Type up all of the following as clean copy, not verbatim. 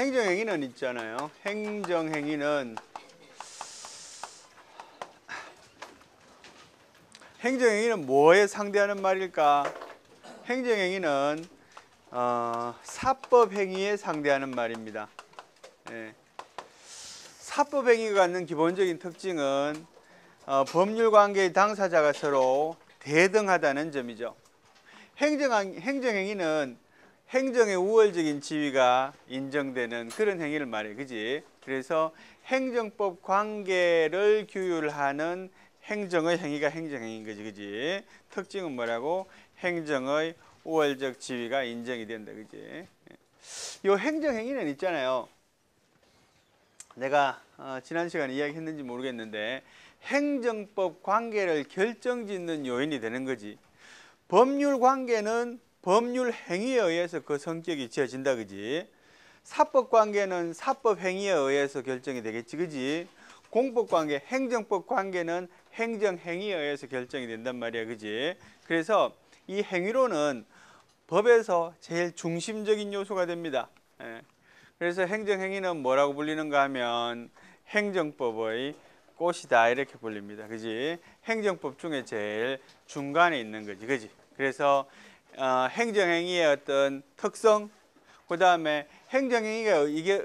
행정행위는 있잖아요. 행정행위는 뭐에 상대하는 말일까? 행정행위는 사법행위에 상대하는 말입니다. 예. 사법행위가 갖는 기본적인 특징은 법률관계의 당사자가 서로 대등하다는 점이죠. 행정행위는 행정의 우월적인 지위가 인정되는 그런 행위를 말해, 그지? 그래서 행정법 관계를 규율하는 행정의 행위가 행정행위인 거지, 그지? 특징은 뭐라고? 행정의 우월적 지위가 인정이 된다, 그지? 요 행정행위는 있잖아요. 내가 지난 시간에 이야기했는지 모르겠는데 행정법 관계를 결정짓는 요인이 되는 거지. 법률 관계는 법률 행위에 의해서 그 성격이 지어진다, 그지? 사법 관계는 사법 행위에 의해서 결정이 되겠지, 그지? 공법 관계, 행정법 관계는 행정 행위에 의해서 결정이 된단 말이야, 그지? 그래서 이 행위로는 법에서 제일 중심적인 요소가 됩니다. 예. 그래서 행정행위는 뭐라고 불리는가 하면 행정법의 꽃이다 이렇게 불립니다. 그지? 행정법 중에 제일 중간에 있는 거지. 그지? 그래서 행정행위의 어떤 특성, 그 다음에 행정행위가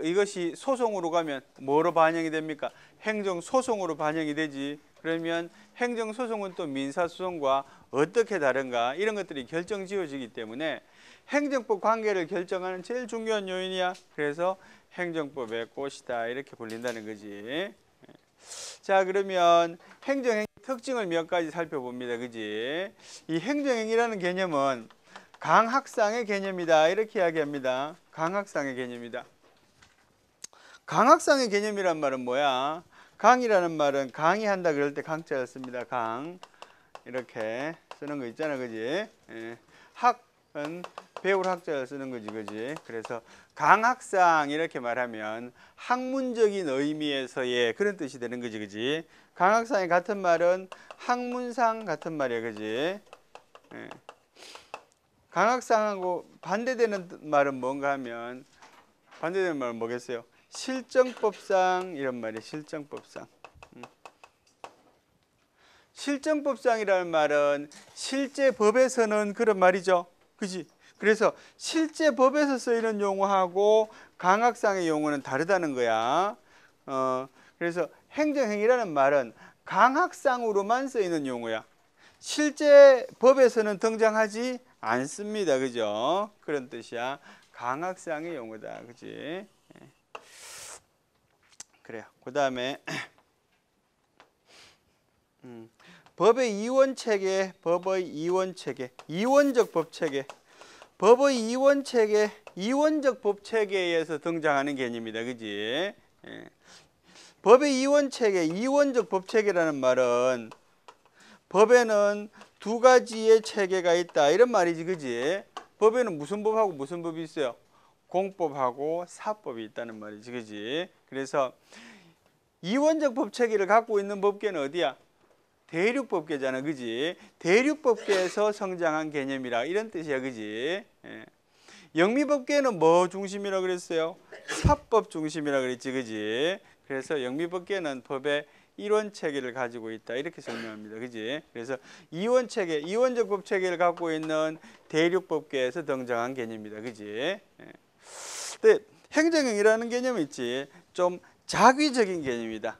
이것이 소송으로 가면 뭐로 반영이 됩니까? 행정소송으로 반영이 되지. 그러면 행정소송은 또 민사소송과 어떻게 다른가 이런 것들이 결정지어지기 때문에 행정법 관계를 결정하는 제일 중요한 요인이야. 그래서 행정법의 꽃이다 이렇게 불린다는 거지. 자, 그러면 행정행위 특징을 몇 가지 살펴봅니다. 그지? 이 행정행위라는 개념은 강학상의 개념이다 이렇게 이야기합니다. 강학상의 개념이다. 강학상의 개념이란 말은 뭐야? 강이라는 말은 강의한다 그럴 때 강자를 씁니다. 강 이렇게 쓰는 거 있잖아, 그지? 예. 학은 배울 학자를 쓰는 거지, 그지? 그래서 강학상 이렇게 말하면 학문적인 의미에서의 그런 뜻이 되는 거지, 그지? 강학상의 같은 말은 학문상 같은 말이야, 그지? 예. 강학상하고 반대되는 말은 뭔가 하면 반대되는 말은 뭐겠어요? 실정법상 이런 말이에요. 실정법상. 실정법상이라는 말은 실제 법에서는 그런 말이죠. 그지? 그래서 실제 법에서 쓰이는 용어하고 강학상의 용어는 다르다는 거야. 그래서 행정행위라는 말은 강학상으로만 쓰이는 용어야. 실제 법에서는 등장하지 않습니다. 그죠? 그런 뜻이야. 강학상의 용어다. 그지? 그래요. 그 다음에 법의 이원체계, 법의 이원체계, 이원적 법체계, 법의 이원체계, 이원적 법체계에 의해서 등장하는 개념이다. 그지? 예. 법의 이원체계, 이원적 법체계라는 말은 법에는 두 가지의 체계가 있다 이런 말이지, 그지? 법에는 무슨 법하고 무슨 법이 있어요? 공법하고 사법이 있다는 말이지, 그지? 그래서 이원적 법체계를 갖고 있는 법계는 어디야? 대륙법계잖아, 그지? 대륙법계에서 성장한 개념이라 이런 뜻이야, 그지? 예. 영미법계는 뭐 중심이라 그랬어요? 사법 중심이라 그랬지, 그지? 그래서 영미법계는 법의 이원 체계를 가지고 있다 이렇게 설명합니다, 그지? 그래서 이원 체계, 이원적 법 체계를 갖고 있는 대륙법계에서 등장한 개념이다, 그지? 예. 근데 행정행위라는 개념이 있지, 좀 자귀적인 개념이다.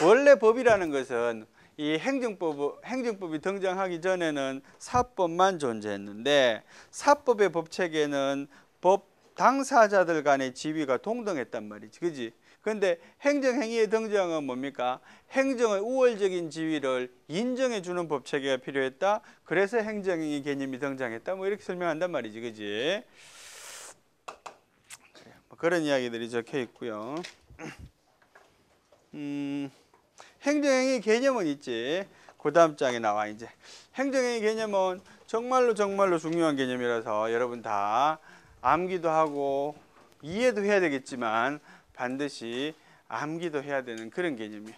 원래 법이라는 것은 이 행정법이 등장하기 전에는 사법만 존재했는데 사법의 법체계는 법 당사자들 간의 지위가 동등했단 말이지, 그지? 그런데 행정행위의 등장은 뭡니까? 행정의 우월적인 지위를 인정해 주는 법체계가 필요했다. 그래서 행정행위 개념이 등장했다. 뭐 이렇게 설명한단 말이지, 그지? 그런 이야기들이 적혀 있고요. 행정행위 개념은 있지. 그 다음 장에 나와. 이제 행정행위 개념은 정말로 중요한 개념이라서 여러분 다 암기도 하고 이해도 해야 되겠지만 반드시 암기도 해야 되는 그런 개념이에요.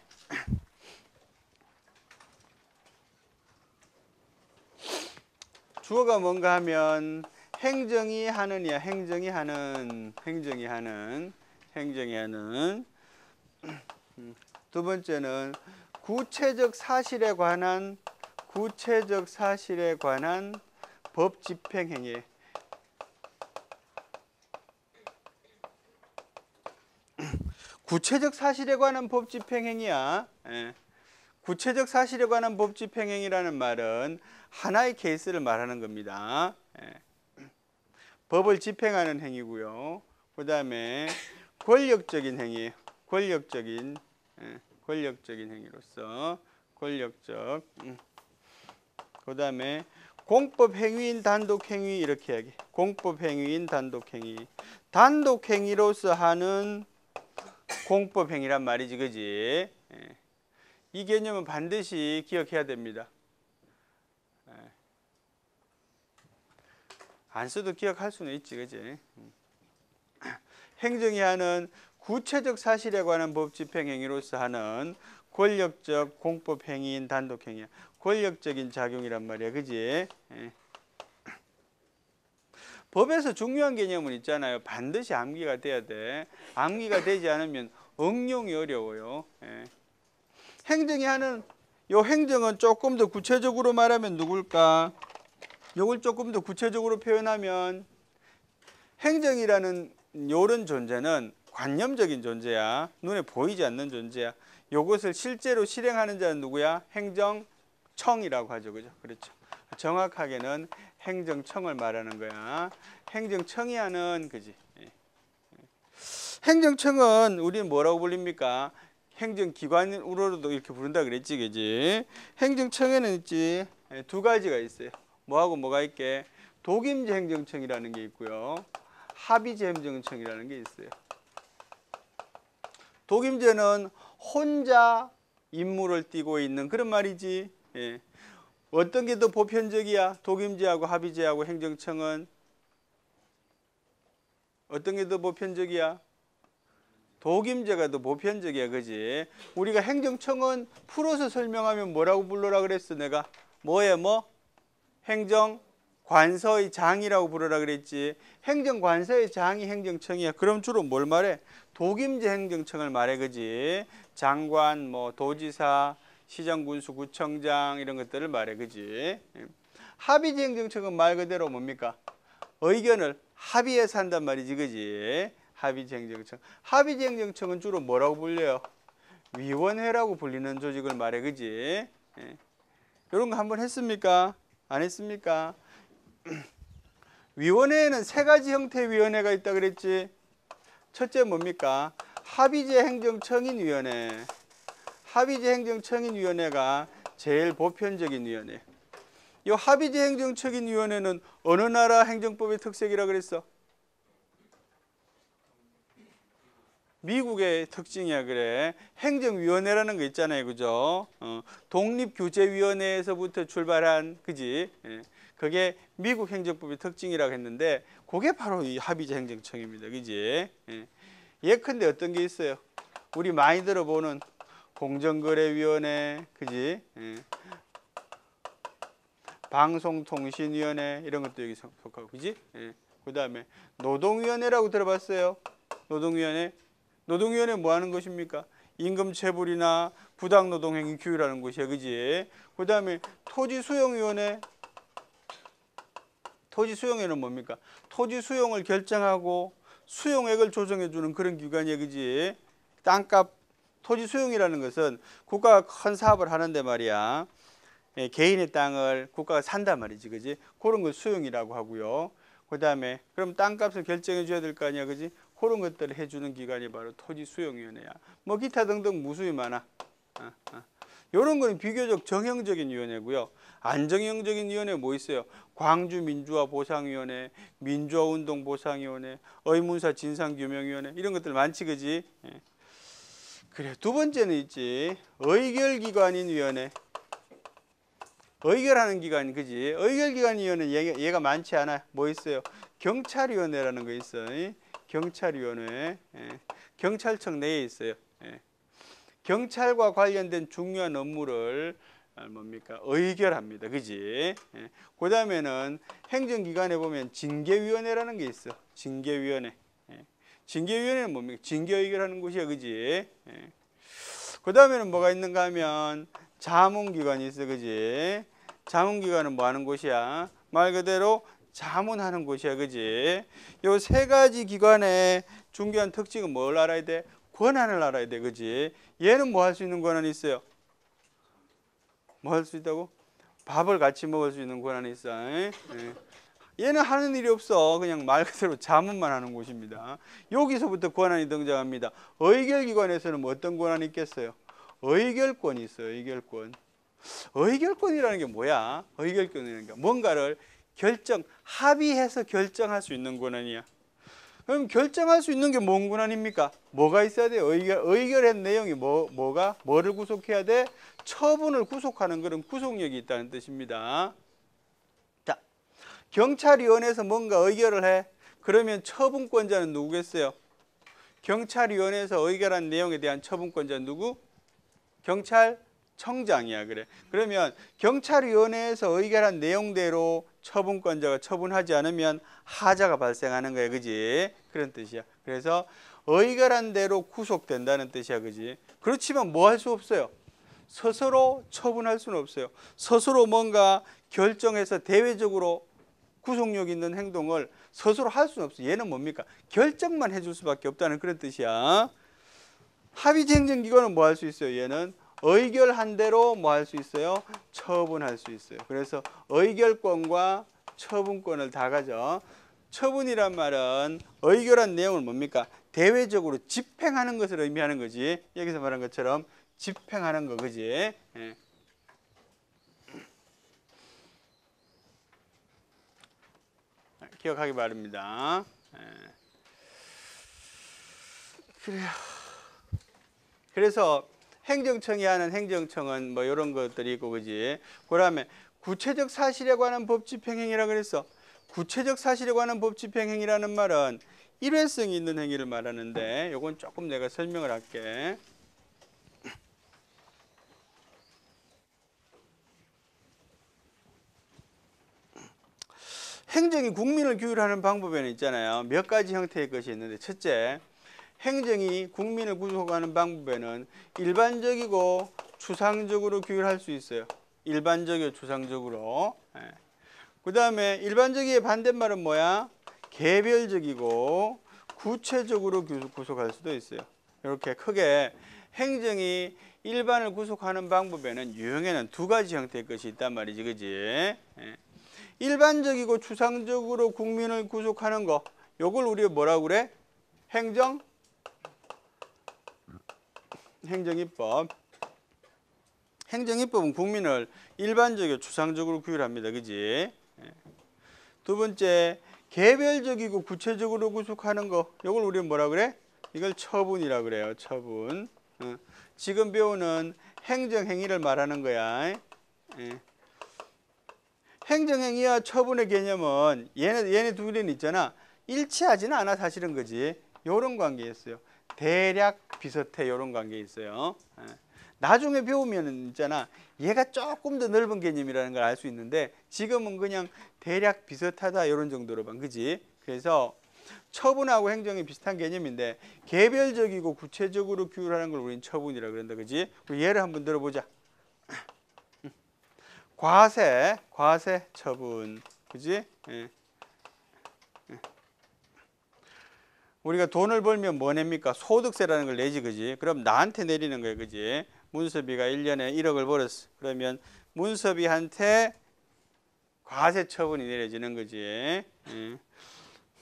주어가 뭔가 하면 행정이 하는이야. 행정이 하는 행정이 하는. 두 번째는 구체적 사실에 관한 법 집행 행위. 구체적 사실에 관한 법 집행 행위야. 예. 구체적 사실에 관한 법 집행 행위라는 말은 하나의 케이스를 말하는 겁니다. 예. 법을 집행하는 행위고요. 그 다음에 권력적인 행위, 권력적인 행위로서 권력적. 그 다음에 공법 행위인 단독 행위 이렇게 얘기. 공법 행위인 단독 행위. 단독 행위로서 하는 공법 행위란 말이지, 그지? 예. 이 개념은 반드시 기억해야 됩니다. 예. 안 써도 기억할 수는 있지, 그지? 행정이 하는 구체적 사실에 관한 법 집행 행위로서 하는 권력적 공법 행위인 단독 행위야. 권력적인 작용이란 말이야, 그지? 예. 법에서 중요한 개념은 있잖아요. 반드시 암기가 돼야 돼. 암기가 되지 않으면 응용이 어려워요. 예. 행정이 하는 요 행정은 조금 더 구체적으로 말하면 누굴까? 요걸 조금 더 구체적으로 표현하면 행정이라는 요런 존재는 관념적인 존재야. 눈에 보이지 않는 존재야. 요것을 실제로 실행하는 자는 누구야? 행정청이라고 하죠. 그죠? 그렇죠. 정확하게는 행정청을 말하는 거야. 행정청이 하는, 그지? 행정청은 우리는 뭐라고 불립니까? 행정기관으로도 이렇게 부른다 그랬지, 그지? 행정청에는 있지, 두 가지가 있어요. 뭐하고 뭐가 있게? 독임제 행정청이라는 게 있고요. 합의제 행정청이라는 게 있어요. 독임제는 혼자 임무를 띠고 있는 그런 말이지. 예. 어떤 게 더 보편적이야? 독임제하고 합의제하고 행정청은 어떤 게 더 보편적이야? 독임제가 더 보편적이야, 그지? 우리가 행정청은 풀어서 설명하면 뭐라고 불러라 그랬어, 내가? 뭐에 뭐? 행정관서의 장이라고 부르라 그랬지. 행정관서의 장이 행정청이야. 그럼 주로 뭘 말해? 독임제 행정청을 말해, 그지? 장관, 뭐 도지사, 시장, 군수, 구청장 이런 것들을 말해, 그지? 합의제 행정청은 말 그대로 뭡니까? 의견을 합의해서 한단 말이지, 그지? 합의제 행정청. 합의제 행정청은 주로 뭐라고 불려요? 위원회라고 불리는 조직을 말해, 그지? 예. 이런 거 한번 했습니까? 안 했습니까? 위원회에는 세 가지 형태의 위원회가 있다 그랬지? 첫째 뭡니까? 합의제 행정청인 위원회. 합의제 행정청인 위원회가 제일 보편적인 위원회. 이 합의제 행정청인 위원회는 어느 나라 행정법의 특색이라 그랬어? 미국의 특징이야, 그래. 행정위원회라는 거 있잖아요, 그죠? 독립규제위원회에서부터 출발한, 그지? 예. 그게 미국 행정법의 특징이라고 했는데, 그게 바로 이 합의제 행정청입니다, 그지? 예. 예컨대 어떤 게 있어요? 우리 많이 들어보는 공정거래위원회, 그지? 예. 방송통신위원회 이런 것도 여기 속하고, 그지? 예. 그 다음에 노동위원회라고 들어봤어요? 노동위원회. 노동위원회 뭐 하는 것입니까? 임금체불이나 부당노동행위 규율하는 것이야, 그지? 그 다음에 토지수용위원회. 토지수용회는 뭡니까? 토지 수용을 결정하고 수용액을 조정해주는 그런 기관이야, 그지? 땅값, 토지 수용이라는 것은 국가가 큰 사업을 하는데 말이야. 예, 개인의 땅을 국가가 산단 말이지, 그지? 그런 걸 수용이라고 하고요. 그 다음에 그럼 땅값을 결정해 줘야 될 거 아니야, 그지? 그런 것들을 해주는 기관이 바로 토지수용위원회야. 뭐 기타 등등 무수히 많아. 이런 거는 비교적 정형적인 위원회고요. 안정형적인 위원회 뭐 있어요? 광주민주화보상위원회, 민주화운동보상위원회, 의문사 진상규명위원회 이런 것들 많지, 그지? 예. 그래, 두 번째는 있지. 의결기관인 위원회. 의결하는 기관, 그지? 의결기관위원회 얘가 많지 않아. 뭐 있어요? 경찰위원회라는 거 있어. 경찰위원회. 예. 경찰청 내에 있어요. 예. 경찰과 관련된 중요한 업무를 뭡니까? 의결합니다. 그지? 예. 그 다음에는 행정기관에 보면 징계위원회라는 게 있어. 징계위원회. 예. 징계위원회는 뭡니까? 징계 의결하는 곳이야, 그지? 예. 그 다음에는 뭐가 있는가 하면 자문기관이 있어, 그지? 자문기관은 뭐 하는 곳이야? 말 그대로 자문하는 곳이야, 그지? 요 세 가지 기관의 중요한 특징은 뭘 알아야 돼? 권한을 알아야 돼, 그지? 얘는 뭐 할 수 있는 권한이 있어요? 뭐 할 수 있다고? 밥을 같이 먹을 수 있는 권한이 있어. 예? 얘는 하는 일이 없어. 그냥 말 그대로 자문만 하는 곳입니다. 여기서부터 권한이 등장합니다. 의결기관에서는 뭐 어떤 권한이 있겠어요? 의결권이 있어요. 의결권. 의결권이라는 게 뭐야? 의결권이라는 게 뭔가를 합의해서 결정할 수 있는 권한이야. 그럼 결정할 수 있는 게 뭔 권한입니까? 뭐가 있어야 돼? 의결한 내용이 뭐를 구속해야 돼? 처분을 구속하는 그런 구속력이 있다는 뜻입니다. 자, 경찰위원회에서 뭔가 의결을 해. 그러면 처분권자는 누구겠어요? 경찰위원회에서 의결한 내용에 대한 처분권자는 누구? 경찰청장이야. 그래. 그러면 경찰위원회에서 의결한 내용대로 처분권자가 처분하지 않으면 하자가 발생하는 거야. 그지? 그런 뜻이야. 그래서 의결한 대로 구속된다는 뜻이야. 그지? 그렇지만 뭐 할 수 없어요? 스스로 처분할 수는 없어요. 스스로 뭔가 결정해서 대외적으로 구속력 있는 행동을 스스로 할 수는 없어요. 얘는 뭡니까? 결정만 해줄 수밖에 없다는 그런 뜻이야. 합의제 행정기관은 뭐 할 수 있어요? 얘는 의결한 대로 뭐 할 수 있어요? 처분할 수 있어요. 그래서 의결권과 처분권을 다 가져. 처분이란 말은 의결한 내용을 뭡니까? 대외적으로 집행하는 것을 의미하는 거지. 여기서 말한 것처럼 집행하는 거, 그지? 예. 기억하기 바랍니다. 예. 그래요. 그래서 행정청이 하는 행정청은 뭐 이런 것들이 있고, 그지? 그다음에 구체적 사실에 관한 법 집행행위라 그랬어. 구체적 사실에 관한 법 집행행위라는 말은 일회성이 있는 행위를 말하는데, 요건 조금 내가 설명을 할게. 행정이 국민을 규율하는 방법에는 있잖아요. 몇 가지 형태의 것이 있는데, 첫째, 행정이 국민을 구속하는 방법에는 일반적이고 추상적으로 규율할 수 있어요. 일반적이고 추상적으로. 그 다음에 일반적의 반대말은 뭐야? 개별적이고 구체적으로 구속할 수도 있어요. 이렇게 크게 행정이 일반을 구속하는 방법에는 유형에는 두 가지 형태의 것이 있단 말이지, 그지? 일반적이고 추상적으로 국민을 구속하는 거, 요걸 우리가 뭐라고 그래? 행정입법. 행정입법은 국민을 일반적이고 추상적으로 규율합니다, 그지? 두 번째, 개별적이고 구체적으로 구속하는 거, 요걸 우리는 뭐라 그래? 이걸 처분이라 그래요. 처분. 지금 배우는 행정행위를 말하는 거야. 행정행위와 처분의 개념은 얘네 둘은 있잖아. 일치하지는 않아, 사실은, 그지? 요런 관계였어요. 대략 비슷해. 요런 관계 있어요. 나중에 배우면 있잖아. 얘가 조금 더 넓은 개념이라는 걸 알 수 있는데 지금은 그냥 대략 비슷하다 이런 정도로만, 그지? 그래서 처분하고 행정이 비슷한 개념인데 개별적이고 구체적으로 규율하는 걸 우리는 처분이라 그런다, 그지? 예를 한번 들어보자. 과세 처분, 그지? 우리가 돈을 벌면 뭐 냅니까? 소득세라는 걸 내지, 그지? 그럼 나한테 내리는 거예요, 그지? 문섭이가 1년에 1억을 벌었어. 그러면 문섭이한테 과세 처분이 내려지는 거지.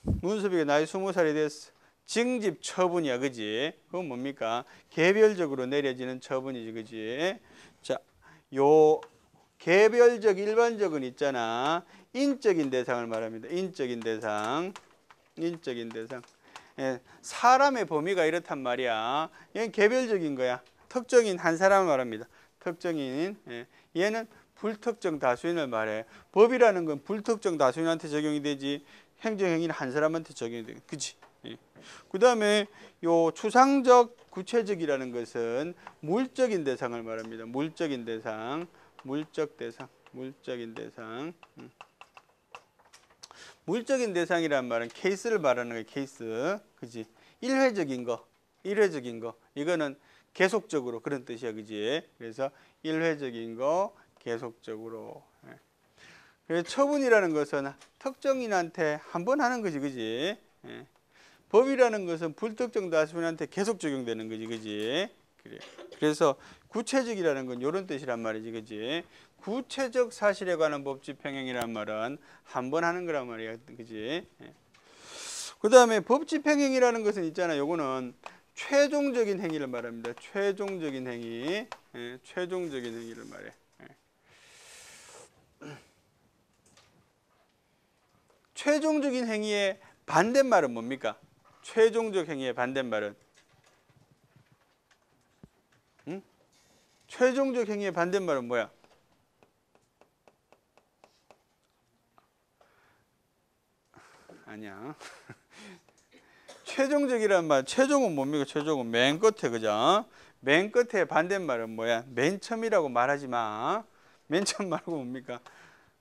문섭이가 나이 20살이 됐어. 징집 처분이야, 그지? 그건 뭡니까? 개별적으로 내려지는 처분이지, 그지? 자, 요 개별적, 일반적은 있잖아. 인적인 대상을 말합니다. 인적인 대상. 사람의 범위가 이렇단 말이야. 얘는 개별적인 거야. 특정인 한 사람을 말합니다. 특정인. 얘는 불특정 다수인을 말해. 법이라는 건 불특정 다수인한테 적용이 되지. 행정행위는 한 사람한테 적용이 돼. 그치? 그 다음에 요 추상적, 구체적이라는 것은 물적인 대상을 말합니다. 물적인 대상. 물적인 대상. 물적인 대상이란 말은 케이스를 말하는 거예요. 케이스. 그지? 일회적인 거, 일회적인 거. 이거는 계속적으로 그런 뜻이야, 그지? 그래서 일회적인 거, 계속적으로. 그래서 처분이라는 것은 특정인한테 한 번 하는 거지, 그지? 법이라는 것은 불특정 다수인한테 계속 적용되는 거지, 그지? 그래. 그래서 구체적이라는 건 이런 뜻이란 말이지, 그지? 구체적 사실에 관한 법 집행행위란 말은 한 번 하는 거란 말이야, 그지? 그 다음에 법 집행행위라는 것은 있잖아, 요거는 최종적인 행위를 말합니다. 최종적인 행위, 최종적인 행위를 말해. 최종적인 행위의 반대말은 뭡니까? 최종적 행위의 반대말은? 응? 최종적 행위의 반대말은 뭐야? 아니야. 최종적이란 말, 최종은 뭡니까? 최종은 맨 끝에, 그죠? 맨 끝에 반대말은 뭐야? 맨 처음이라고 말하지 마. 맨 처음 말고 뭡니까?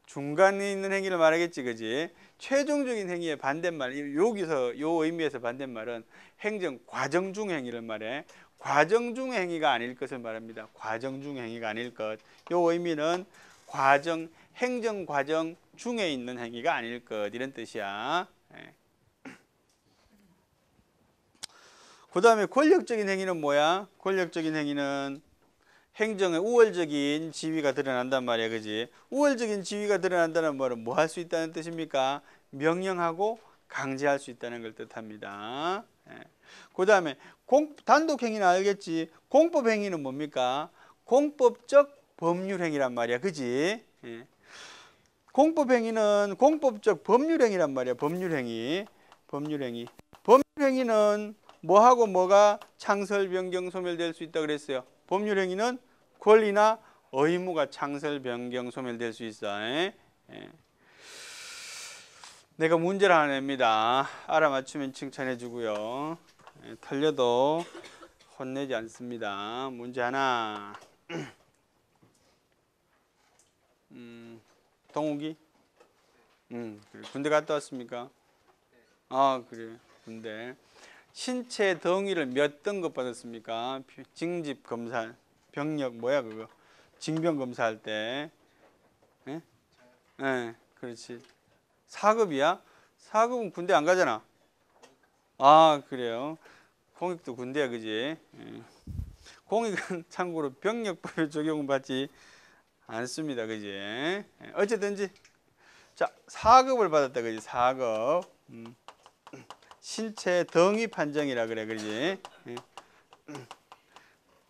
중간에 있는 행위를 말하겠지, 그지? 최종적인 행위의 반대말, 여기서 요 의미에서 반대말은 행정 과정 중 행위를 말해. 과정 중 행위가 아닐 것을 말합니다. 과정 중 행위가 아닐 것. 요 의미는 과정, 행정 과정 중에 있는 행위가 아닐 것, 이런 뜻이야. 그 다음에 권력적인 행위는 뭐야? 권력적인 행위는 행정의 우월적인 지위가 드러난단 말이야, 그지? 우월적인 지위가 드러난다는 말은 뭐 할 수 있다는 뜻입니까? 명령하고 강제할 수 있다는 걸 뜻합니다. 그 다음에 단독 행위는 알겠지? 공법 행위는 뭡니까? 공법적 법률 행위란 말이야, 그지? 공법 행위는 공법적 법률 행위란 말이야, 법률 행위. 법률 행위. 법률 행위는 뭐하고 뭐가 창설, 변경, 소멸될 수 있다 그랬어요. 법률 행위는 권리나 의무가 창설, 변경, 소멸될 수 있어. 내가 문제를 하나 냅니다. 알아맞추면 칭찬해 주고요. 틀려도 혼내지 않습니다. 문제 하나. 동욱이? 그래. 군대 갔다 왔습니까? 아, 그래. 군대. 신체 덩이를 몇 등급 받았습니까? 징집 검사, 병력 뭐야 그거? 징병 검사할 때. 예? 네, 그렇지. 4급이야? 4급은 군대 안 가잖아. 아, 그래요. 공익도 군대야, 그지? 예. 공익은 참고로 병력법에 적용받지 않습니다, 그지? 예. 어쨌든지 자, 4급을 받았다, 그지? 4급. 신체 덩이 판정이라 그래, 그지?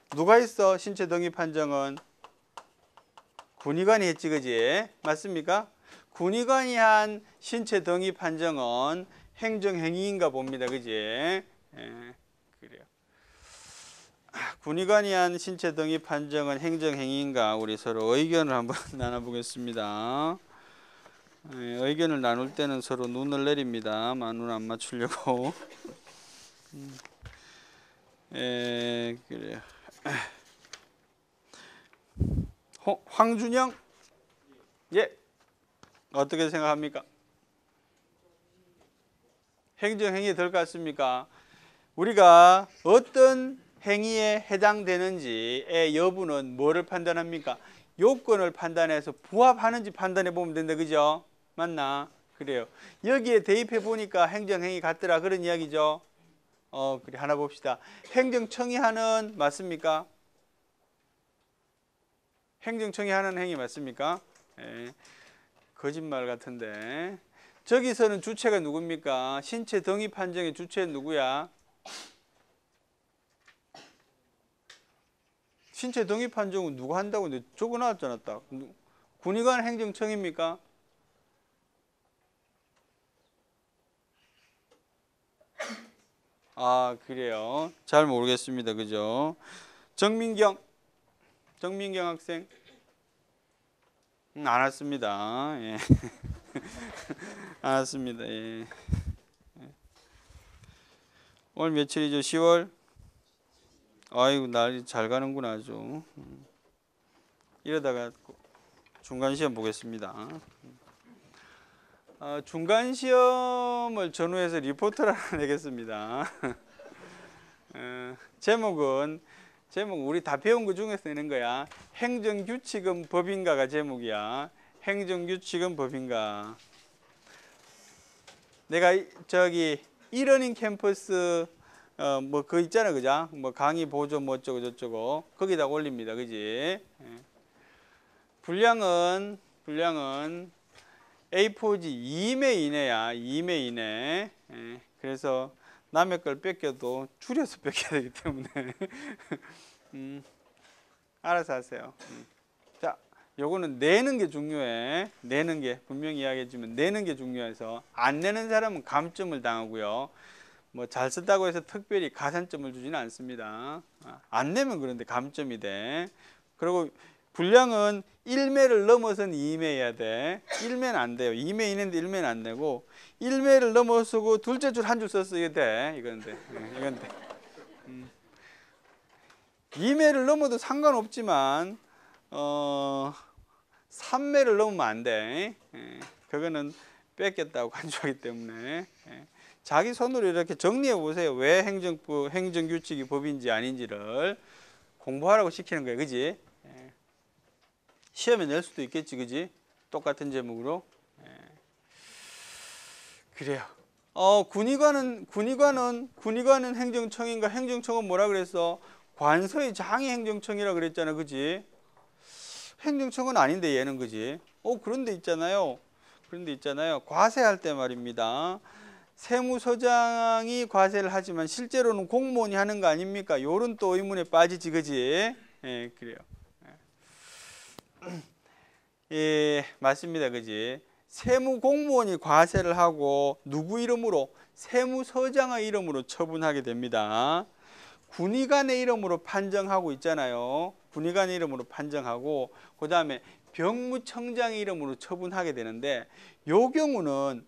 누가 있어? 신체 덩이 판정은 군의관이 했지, 그지? 맞습니까? 군의관이 한 신체 덩이 판정은 행정행위인가 봅니다, 그지? 그래요. 군의관이 한 신체 덩이 판정은 행정행위인가? 우리 서로 의견을 한번 나눠보겠습니다. 의견을 나눌 때는 서로 눈을 내립니다. 눈 안 맞추려고. 그래요. 황준영? 예. 어떻게 생각합니까? 행정행위에 될 것 같습니까? 우리가 어떤 행위에 해당되는지의 여부는 뭐를 판단합니까? 요건을 판단해서 부합하는지 판단해 보면 된다, 그죠? 맞나? 그래요. 여기에 대입해 보니까 행정행위 같더라, 그런 이야기죠. 그래, 하나 봅시다. 행정청이 하는 맞습니까? 행정청이 하는 행위 맞습니까? 거짓말 같은데. 저기서는 주체가 누굽니까? 신체 덩이 판정의 주체는 누구야? 신체 덩이 판정은 누가 한다고 적어 놨잖아, 딱. 군의관 행정청입니까? 아, 그래요. 잘 모르겠습니다. 그죠? 정민경 학생? 안 왔습니다. 예. 안 왔습니다. 예. 오늘 며칠이죠? 10월? 아이고, 날이 잘 가는구나, 아주. 이러다가 중간 시험 보겠습니다. 중간 시험을 전후해서 리포트를 하나 내겠습니다. 제목 우리 다 배운 거 중에서 내는 거야. 행정규칙은 법인가가 제목이야. 행정규칙은 법인가. 내가 저기 이러닝 캠퍼스 뭐 그거 있잖아, 그죠? 뭐 강의 보조 뭐 어쩌고 저쩌고 거기다 올립니다, 그지? 분량은 A4지 2매 이내야. 2매 이내. 그래서 남의 걸 뺏겨도 줄여서 뺏겨야 되기 때문에 알아서 하세요. 자, 요거는 내는 게 중요해. 내는 게 분명히 이야기해주면 내는 게 중요해서 안 내는 사람은 감점을 당하고요. 뭐 잘 썼다고 해서 특별히 가산점을 주지는 않습니다. 안 내면 그런데 감점이 돼. 그리고 분량은 1매를 넘어선 2매여야 돼. 1매는 안 돼요. 2매 이내인데 1매는 안 되고 1매를 넘어서고 둘째 줄 한 줄 썼어. 이거 돼. 이건 돼. 이건 돼. 2매를 넘어도 상관없지만 3매를 넘으면 안 돼. 그거는 뺏겼다고 간주하기 때문에 자기 손으로 이렇게 정리해 보세요. 왜 행정규칙이 법인지 아닌지를 공부하라고 시키는 거예요. 그지? 시험에 낼 수도 있겠지. 그지? 똑같은 제목으로. 그래요. 군의관은 행정청인가? 행정청은 뭐라 그랬어? 관서의 장이 행정청이라 그랬잖아. 그지? 행정청은 아닌데 얘는, 그지? 그런데 있잖아요. 과세할 때 말입니다. 세무서장이 과세를 하지만 실제로는 공무원이 하는 거 아닙니까? 요런 또 의문에 빠지지. 그지? 그래요. 예, 맞습니다. 그지? 세무 공무원이 과세를 하고 누구 이름으로? 세무서장의 이름으로 처분하게 됩니다. 군의관의 이름으로 판정하고 있잖아요. 군의관의 이름으로 판정하고 그 다음에 병무청장의 이름으로 처분하게 되는데 요 경우는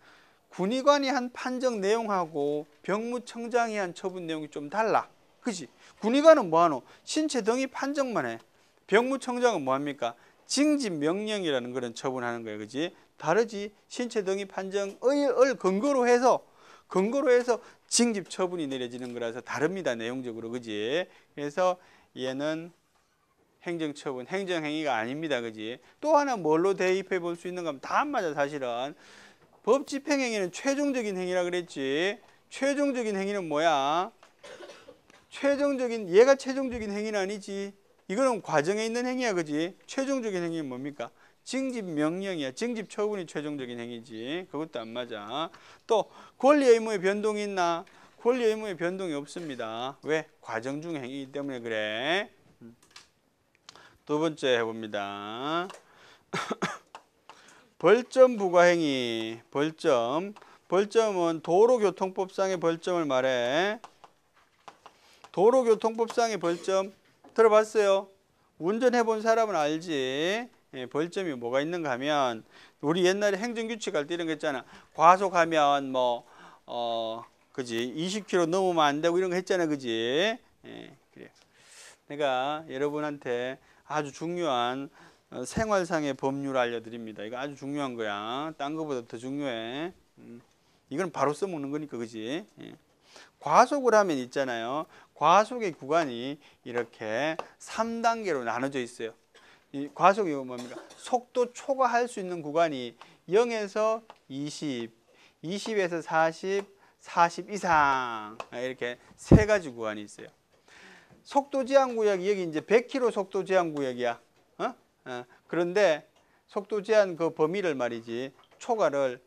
군의관이 한 판정 내용하고 병무청장이 한 처분 내용이 좀 달라. 그지? 군의관은 뭐하노? 신체 등의 판정만 해. 병무청장은 뭐합니까? 징집 명령이라는 그런 처분하는 거예요. 그지? 다르지? 신체 등의 판정을 근거로 해서 징집 처분이 내려지는 거라서 다릅니다. 내용적으로. 그지? 그래서 얘는 행정처분, 행정행위가 아닙니다. 그지? 또 하나 뭘로 대입해 볼 수 있는가 하면 다 안 맞아. 사실은 법집행행위는 최종적인 행위라 그랬지. 최종적인 행위는 뭐야? 얘가 최종적인 행위는 아니지. 이거는 과정에 있는 행위야. 그지? 최종적인 행위는 뭡니까? 징집 명령이야. 징집 처분이 최종적인 행위지. 그것도 안 맞아. 또 권리 의무의 변동이 있나? 권리 의무의 변동이 없습니다. 왜? 과정 중 행위이기 때문에 그래. 두 번째 해봅니다. 벌점 부과행위. 벌점은 도로교통법상의 벌점을 말해. 도로교통법상의 벌점 들어봤어요? 운전해 본 사람은 알지. 벌점이 뭐가 있는가 하면 우리 옛날에 행정규칙 할 때 이런 거 했잖아. 과속하면 그지? 20km 넘으면 안 되고 이런 거 했잖아. 그지? 그래. 내가 여러분한테 아주 중요한 생활상의 법률 알려드립니다. 이거 아주 중요한 거야. 딴 거보다 더 중요해. 이건 바로 써먹는 거니까. 그지? 과속을 하면 있잖아요. 과속의 구간이 이렇게 3단계로 나눠져 있어요. 이 과속이 뭡니까? 속도 초과할 수 있는 구간이 0에서 20, 20에서 40, 40 이상 이렇게 세 가지 구간이 있어요. 속도 제한 구역이 여기 이제 100km 속도 제한 구역이야. 그런데 속도 제한 그 범위를 말이지 초과를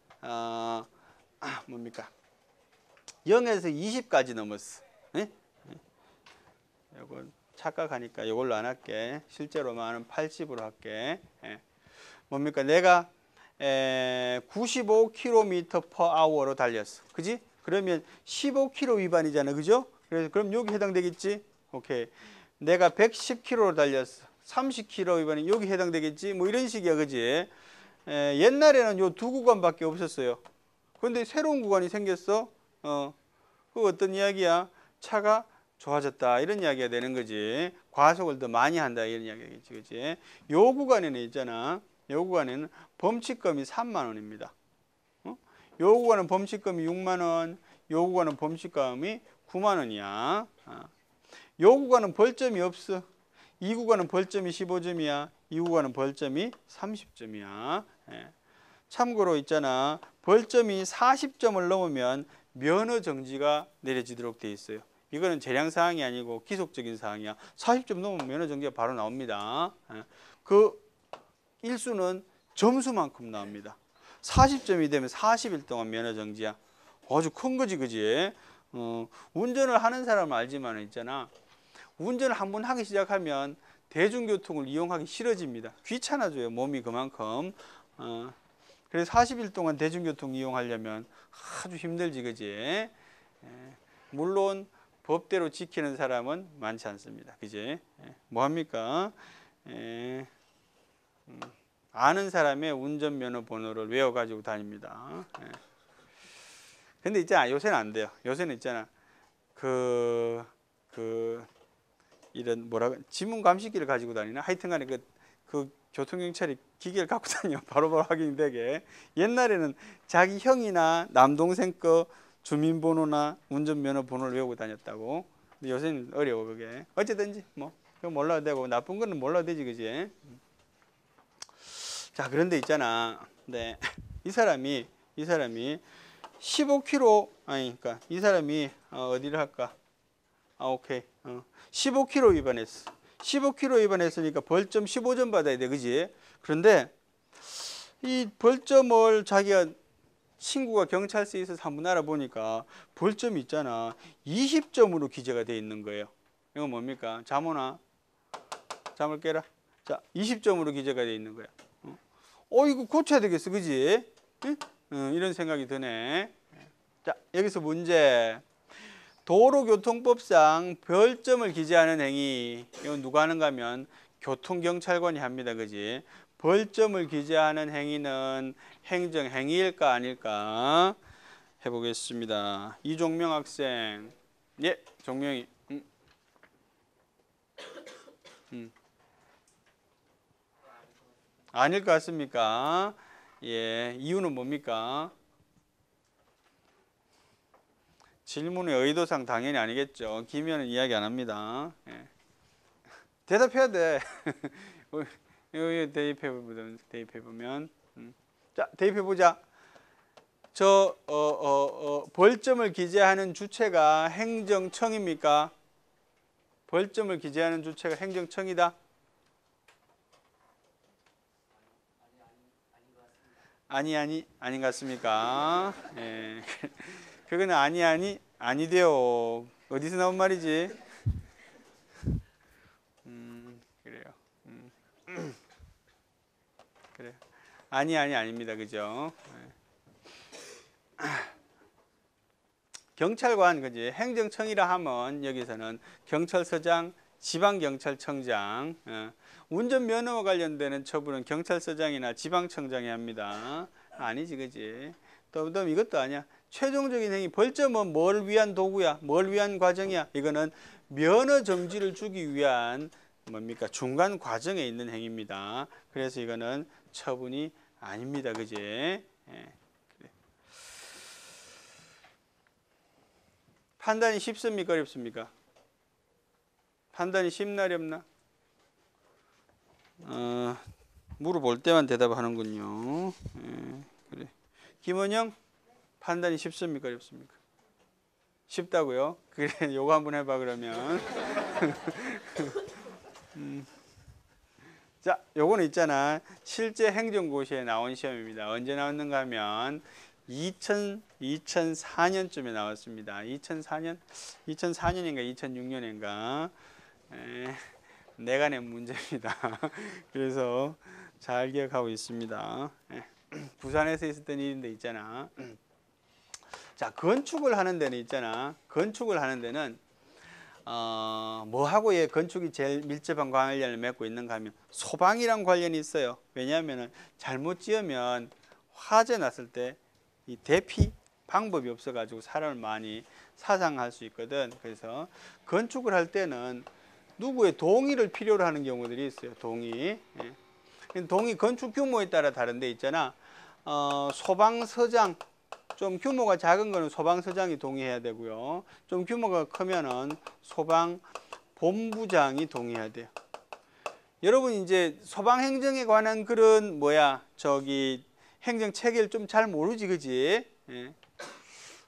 뭡니까? 0에서 20까지 넘었어. 이거 착각하니까 이걸로 안 할게. 실제로만은 80으로 할게. 뭡니까? 내가 95km/h로 달렸어. 그지? 그러면 15km 위반이잖아. 그죠? 그래서 그럼 여기 해당되겠지? 오케이. 내가 110km로 달렸어. 30km 위반이 여기 해당되겠지? 뭐 이런 식이야. 그지? 옛날에는 요 두 구간밖에 없었어요. 그런데 새로운 구간이 생겼어. 그 어떤 이야기야? 차가 좋아졌다. 이런 이야기가 되는 거지. 과속을 더 많이 한다. 이런 이야기겠지. 그지? 요 구간에는 있잖아. 요 구간에는 범칙금이 3만 원입니다. 요 구간은 범칙금이 6만 원, 요 구간은 범칙금이 9만 원이야. 요 구간은 벌점이 없어. 이 구간은 벌점이 15점이야. 이 구간은 벌점이 30점이야. 참고로 있잖아. 벌점이 40점을 넘으면 면허 정지가 내려지도록 돼 있어요. 이거는 재량 사항이 아니고 기속적인 사항이야. 40점 넘으면 면허 정지가 바로 나옵니다. 그 일수는 점수만큼 나옵니다. 40점이 되면 40일 동안 면허 정지야. 아주 큰 거지, 그지? 운전을 하는 사람은 알지만 있잖아. 운전을 한번 하기 시작하면 대중교통을 이용하기 싫어집니다. 귀찮아져요, 몸이 그만큼. 그래서 40일 동안 대중교통 이용하려면 아주 힘들지, 그지? 물론 법대로 지키는 사람은 많지 않습니다. 그지? 뭐합니까? 아는 사람의 운전면허 번호를 외워가지고 다닙니다. 근데 있잖아, 요새는 안 돼요. 요새는 있잖아, 이런 지문 감식기를 가지고 다니나? 하여튼간에 그 교통경찰이 기계를 갖고 다녀. 바로바로 확인이 되게. 옛날에는 자기 형이나 남동생 거 주민번호나 운전면허 번호를 외우고 다녔다고. 근데 요새는 어려워, 그게. 어쨌든지 뭐 그거 몰라도 되고 나쁜 거는 몰라도 되지, 그지? 자, 그런데 있잖아. 네. 이 사람이 15km, 그러니까 이 사람이 어디를 할까? 오케이. 15km 위반했어. 15km 위반했으니까 벌점 15점 받아야 돼, 그지? 그런데 이 벌점을 자기가 친구가 경찰서에 있어서 한번 알아보니까 벌점이 있잖아, 20점으로 기재가 돼 있는 거예요. 이건 뭡니까? 잠오나? 잠을 깨라. 자, 20점으로 기재가 돼 있는 거야. 이거 고쳐야 되겠어, 그지? 응? 이런 생각이 드네. 자, 여기서 문제. 도로교통법상 별점을 기재하는 행위, 이건 누가 하는가 하면 교통경찰관이 합니다, 그지? 벌점을 기재하는 행위는 행정행위일까 아닐까 해보겠습니다. 이종명 학생. 예, 종명이. 아닐 것 같습니까? 예, 이유는 뭡니까? 질문의 의도상 당연히 아니겠죠. 기면은 이야기 안 합니다. 예. 대답해야 돼. 대입해보면. 자, 대입해보자. 벌점을 기재하는 주체가 행정청입니까? 벌점을 기재하는 주체가 행정청이다? 아닌 것 같습니까? 예. 그거는 아니돼요. 어디서 나온 말이지? 그래요. 그래요. 아닙니다. 그죠? 경찰관, 그지? 행정청이라 하면 여기서는 경찰서장, 지방경찰청장, 운전면허와 관련되는 처분은 경찰서장이나 지방청장이 합니다. 아니지, 그지? 또 이것도 아니야. 최종적인 행위, 벌점은 뭘 위한 도구야? 뭘 위한 과정이야? 이거는 면허 정지를 주기 위한 뭡니까? 중간 과정에 있는 행위입니다. 그래서 이거는 처분이 아닙니다. 그지? 예. 그래. 판단이 쉽습니까? 어렵습니까? 판단이 쉽나 어렵나? 물어볼 때만 대답하는군요. 예, 그래. 김원영, 판단이 쉽습니까? 어렵습니까? 쉽다고요? 그래, 요거 한번 해봐, 그러면. 자, 요거는 있잖아. 실제 행정고시에 나온 시험입니다. 언제 나왔는가 하면 2004년쯤에 나왔습니다. 2004년인가 2006년인가. 내가 낸 문제입니다. 그래서 잘 기억하고 있습니다. 부산에서 있었던 일인데 있잖아. 자, 건축을 하는 데는 있잖아. 건축을 하는 데는 뭐하고 건축이 제일 밀접한 관련을 맺고 있는가 하면 소방이랑 관련이 있어요. 왜냐하면 잘못 지으면 화재 났을 때 이 대피 방법이 없어가지고 사람을 많이 사상할 수 있거든. 그래서 건축을 할 때는 누구의 동의를 필요로 하는 경우들이 있어요. 동의. 동의 건축 규모에 따라 다른데 있잖아. 소방서장 좀 규모가 작은 거는 소방서장이 동의해야 되고요. 좀 규모가 크면은 소방본부장이 동의해야 돼요. 여러분 이제 소방행정에 관한 그런 행정 체계를 좀 잘 모르지, 그지? 예.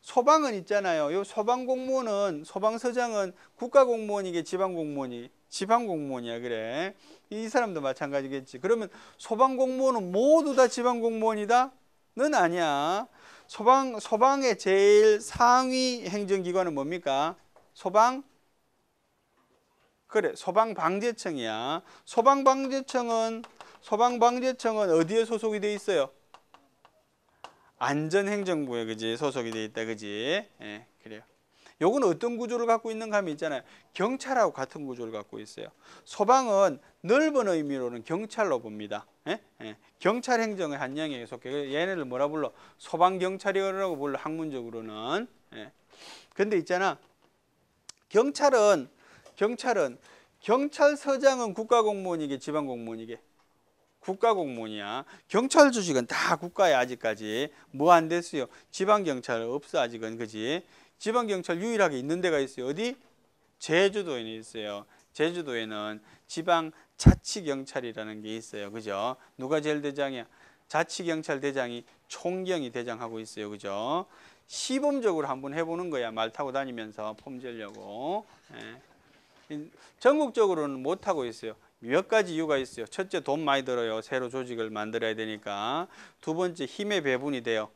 소방은 있잖아요. 요 소방공무원은, 소방서장은 국가공무원이게 지방공무원이? 지방공무원이야, 그래. 이 사람도 마찬가지겠지. 그러면 소방공무원은 모두 다 지방공무원이다? 는 아니야. 소방의 제일 상위 행정기관은 뭡니까? 소방방재청이야. 소방방재청은 어디에 소속이 돼 있어요? 안전행정부에, 그지? 소속이 돼 있다, 그지? 예, 그래요. 요건 어떤 구조를 갖고 있는가 하면 있잖아요. 경찰하고 같은 구조를 갖고 있어요. 소방은 넓은 의미로는 경찰로 봅니다. 예? 예. 경찰 행정의 한 영역에 속해. 얘네를 뭐라 불러? 소방경찰이라고 불러, 학문적으로는. 예. 근데 있잖아. 경찰은 경찰서장은 국가공무원이게 지방공무원이게? 국가공무원이야. 경찰 조직은 다 국가에 아직까지 뭐 안 됐어요? 지방경찰 없어 아직은, 그지? 지방경찰 유일하게 있는 데가 있어요. 어디? 제주도에는 있어요. 제주도에는 지방자치경찰이라는 게 있어요. 그죠? 누가 제일 대장이야? 자치경찰 대장이 총경이 대장하고 있어요. 그죠? 시범적으로 한번 해보는 거야. 말 타고 다니면서 폼재려고. 예. 전국적으로는 못하고 있어요. 몇 가지 이유가 있어요. 첫째, 돈 많이 들어요. 새로 조직을 만들어야 되니까. 두 번째, 힘의 배분이 돼요.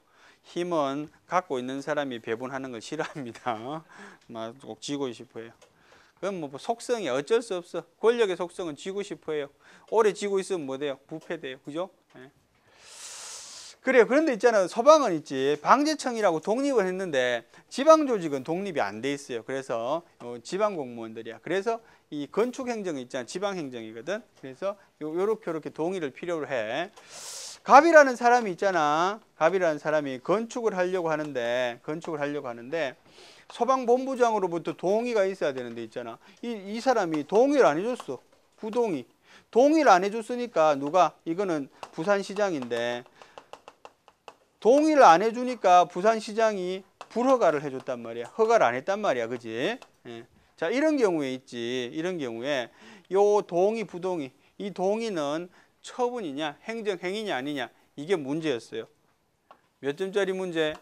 힘은 갖고 있는 사람이 배분하는 걸 싫어합니다. 막 꼭 쥐고 싶어요. 그럼 뭐 속성이 어쩔 수 없어. 권력의 속성은 쥐고 싶어요. 오래 쥐고 있으면 뭐 돼요? 부패돼요. 그죠? 네. 그래요. 그런데 있잖아요. 소방은 있지. 방재청이라고 독립을 했는데 지방 조직은 독립이 안 돼 있어요. 그래서 지방 공무원들이야. 그래서 이 건축 행정이 있잖아. 지방 행정이거든. 그래서 요렇게 동의를 필요로 해. 갑이라는 사람이 있잖아. 갑이라는 사람이 건축을 하려고 하는데 소방본부장으로부터 동의가 있어야 되는데 있잖아. 이 사람이 동의를 안 해줬어. 부동의. 동의를 안 해줬으니까 이거는 부산시장인데 동의를 안 해주니까 부산시장이 불허가를 해줬단 말이야. 허가를 안 했단 말이야. 그지? 예. 자, 이런 경우에 있지. 이런 경우에 요 동의, 부동의. 이 동의는 처분이냐, 행정행위냐 아니냐. 이게 문제였어요. 몇 점짜리 문제?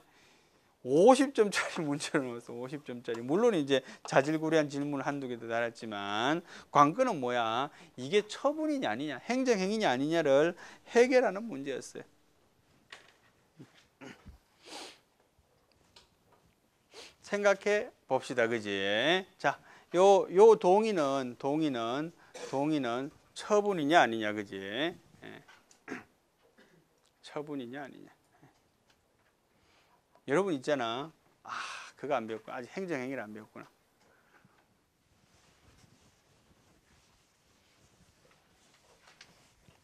50점짜리 문제를 넣었어. 50점짜리. 물론 이제 자질구레한 질문을 한두 개도 달았지만 관건은 뭐야? 이게 처분이냐 아니냐, 행정행위냐 아니냐를 해결하는 문제였어요. 생각해 봅시다. 그지? 자, 요 동의는 처분이냐 아니냐. 그지? 예. 처분이냐 아니냐. 여러분 있잖아. 그거 안 배웠구나. 아직 행정행위를 안 배웠구나.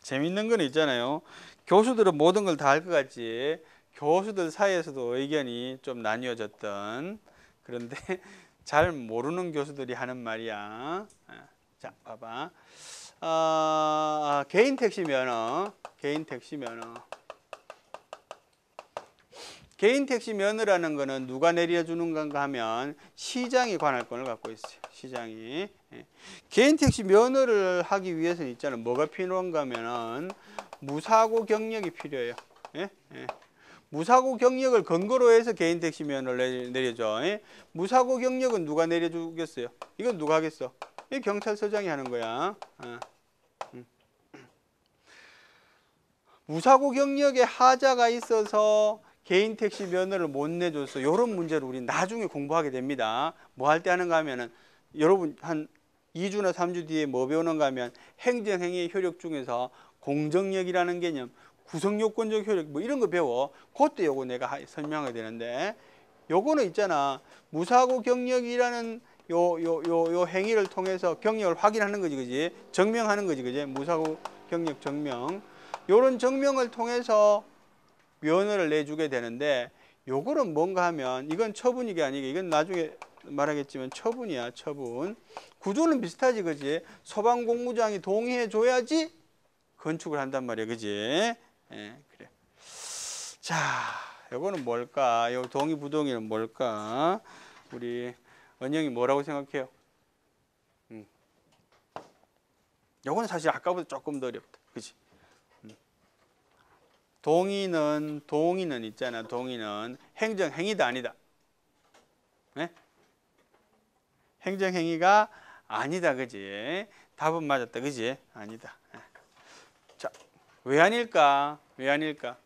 재밌는 건 있잖아요. 교수들은 모든 걸 다 알 것 같지. 교수들 사이에서도 의견이 좀 나뉘어졌던, 그런데 잘 모르는 교수들이 하는 말이야. 자, 봐봐. 개인 택시 면허. 개인 택시 면허라는 거는 누가 내려주는 건가 하면 시장이 관할권을 갖고 있어요. 시장이. 개인 택시 면허를 하기 위해서는 있잖아요. 뭐가 필요한가 하면은 무사고 경력이 필요해요. 무사고 경력을 근거로 해서 개인 택시 면허를 내려줘. 무사고 경력은 누가 내려주겠어요? 이건 누가 하겠어? 이 경찰서장이 하는 거야. 무사고 경력에 하자가 있어서 개인 택시 면허를 못 내줬어. 이런 문제를 우리 나중에 공부하게 됩니다. 뭐 할 때 하는가 하면은 여러분 한 2주나 3주 뒤에 뭐 배우는가 하면 행정행위의 효력 중에서 공정력이라는 개념, 구성요건적 효력 뭐 이런 거 배워. 그때 요거 내가 설명하게 되는데, 요거는 있잖아. 무사고 경력이라는 요 행위를 통해서 경력을 확인하는 거지, 그지? 증명하는 거지, 그지? 무사고 경력 증명. 요런 증명을 통해서 면허를 내주게 되는데, 요거는 뭔가 하면 이건 처분이게 아니게, 이건 나중에 말하겠지만 처분이야. 처분. 구조는 비슷하지, 그지? 소방공무장이 동의해 줘야지 건축을 한단 말이야, 그지? 그래. 자, 요거는 뭘까? 요 동의 부동의는 뭘까? 우리 은영이 뭐라고 생각해요? 요거는 사실 아까보다 조금 더 어렵다. 그치? 동의는 있잖아. 동의는 행정행위다 아니다. 네? 행정행위가 아니다. 그지? 답은 맞았다. 그지? 아니다. 자, 왜 아닐까? 왜 아닐까?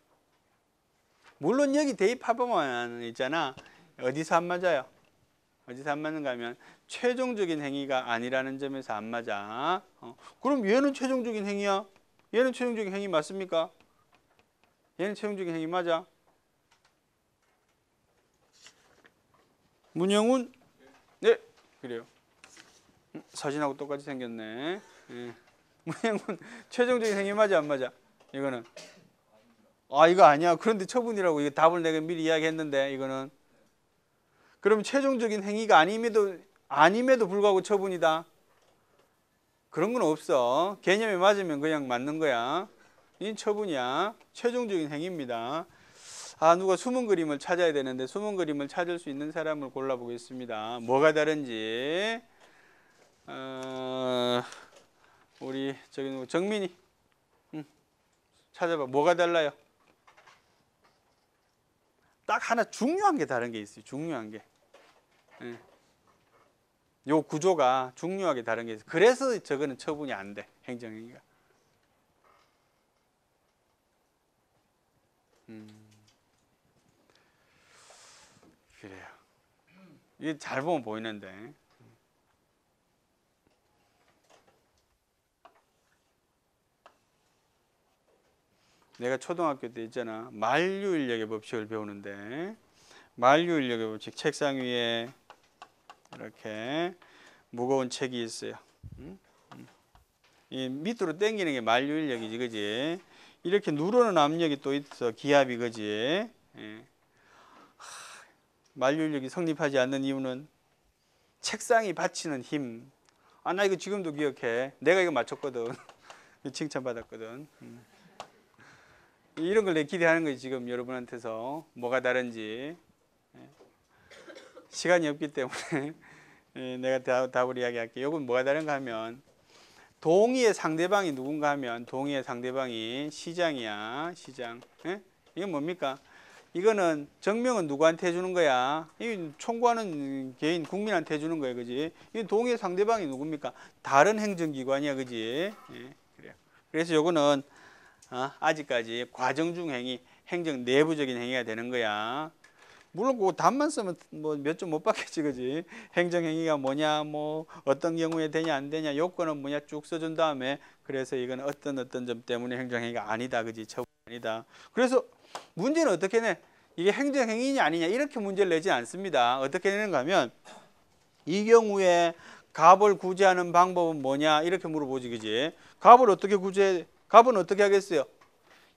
물론 여기 대입합법만 있잖아. 어디서 안 맞아요? 어디서 안 맞는가 하면 최종적인 행위가 아니라는 점에서 안 맞아. 그럼 얘는 최종적인 행위야? 얘는 최종적인 행위 맞습니까? 얘는 최종적인 행위 맞아? 문영훈? 네, 그래요. 사진하고 똑같이 생겼네. 예. 문영훈 최종적인 행위 맞아 안 맞아? 이거는 이거 아니야. 그런데 처분이라고 이거 답을 내가 미리 이야기했는데 이거는 그럼 최종적인 행위가 아님에도 불구하고 처분이다. 그런 건 없어. 개념에 맞으면 그냥 맞는 거야. 이 처분이야. 최종적인 행위입니다. 누가 숨은 그림을 찾아야 되는데 숨은 그림을 찾을 수 있는 사람을 골라보겠습니다. 뭐가 다른지. 우리 저기 정민이 찾아봐. 뭐가 달라요? 딱 하나 중요한 게 다른 게 있어요. 중요한 게. 요 구조가 중요하게 다른 게 있어요. 그래서 저거는 처분이 안 돼. 행정행위가. 그래요. 이게 잘 보면 보이는데. 내가 초등학교 때 있잖아. 만류인력의 법칙을 배우는데 만류인력의 법칙 책상 위에 이렇게 무거운 책이 있어요. 이 밑으로 당기는 게 만류인력이지, 그지? 이렇게 누르는 압력이 또 있어, 기압이, 그지? 예. 만류인력이 성립하지 않는 이유는 책상이 받치는 힘. 나 이거 지금도 기억해. 내가 이거 맞췄거든. 칭찬받았거든. 이런 걸 내 기대하는 거지, 지금 여러분한테서. 뭐가 다른지. 시간이 없기 때문에 내가 답을 이야기할게. 이건 뭐가 다른가 하면 동의의 상대방이 누군가 하면 동의의 상대방이 시장이야. 시장. 이건 뭡니까? 이거는 정명은 누구한테 해주는 거야? 이 총괄하는 개인 국민한테 해주는 거야. 그지? 이 동의의 상대방이 누굽니까? 다른 행정기관이야. 그지? 그래요. 그래서 요거는 아직까지 과정 중 행위, 행정 내부적인 행위가 되는 거야. 물론 그 답만 쓰면 뭐 몇 점 못 받겠지, 그지? 행정행위가 뭐냐, 뭐 어떤 경우에 되냐 안 되냐, 요건은 뭐냐 쭉 써준 다음에 그래서 이건 어떤 점 때문에 행정행위가 아니다, 그지? 처분 아니다. 그래서 문제는 어떻게 내? 이게 행정행위냐 아니냐 이렇게 문제를 내지 않습니다. 어떻게 내는가 하면 이 경우에 갑을 구제하는 방법은 뭐냐 이렇게 물어보지, 그지? 갑을 어떻게 구제? 갑은 어떻게 하겠어요?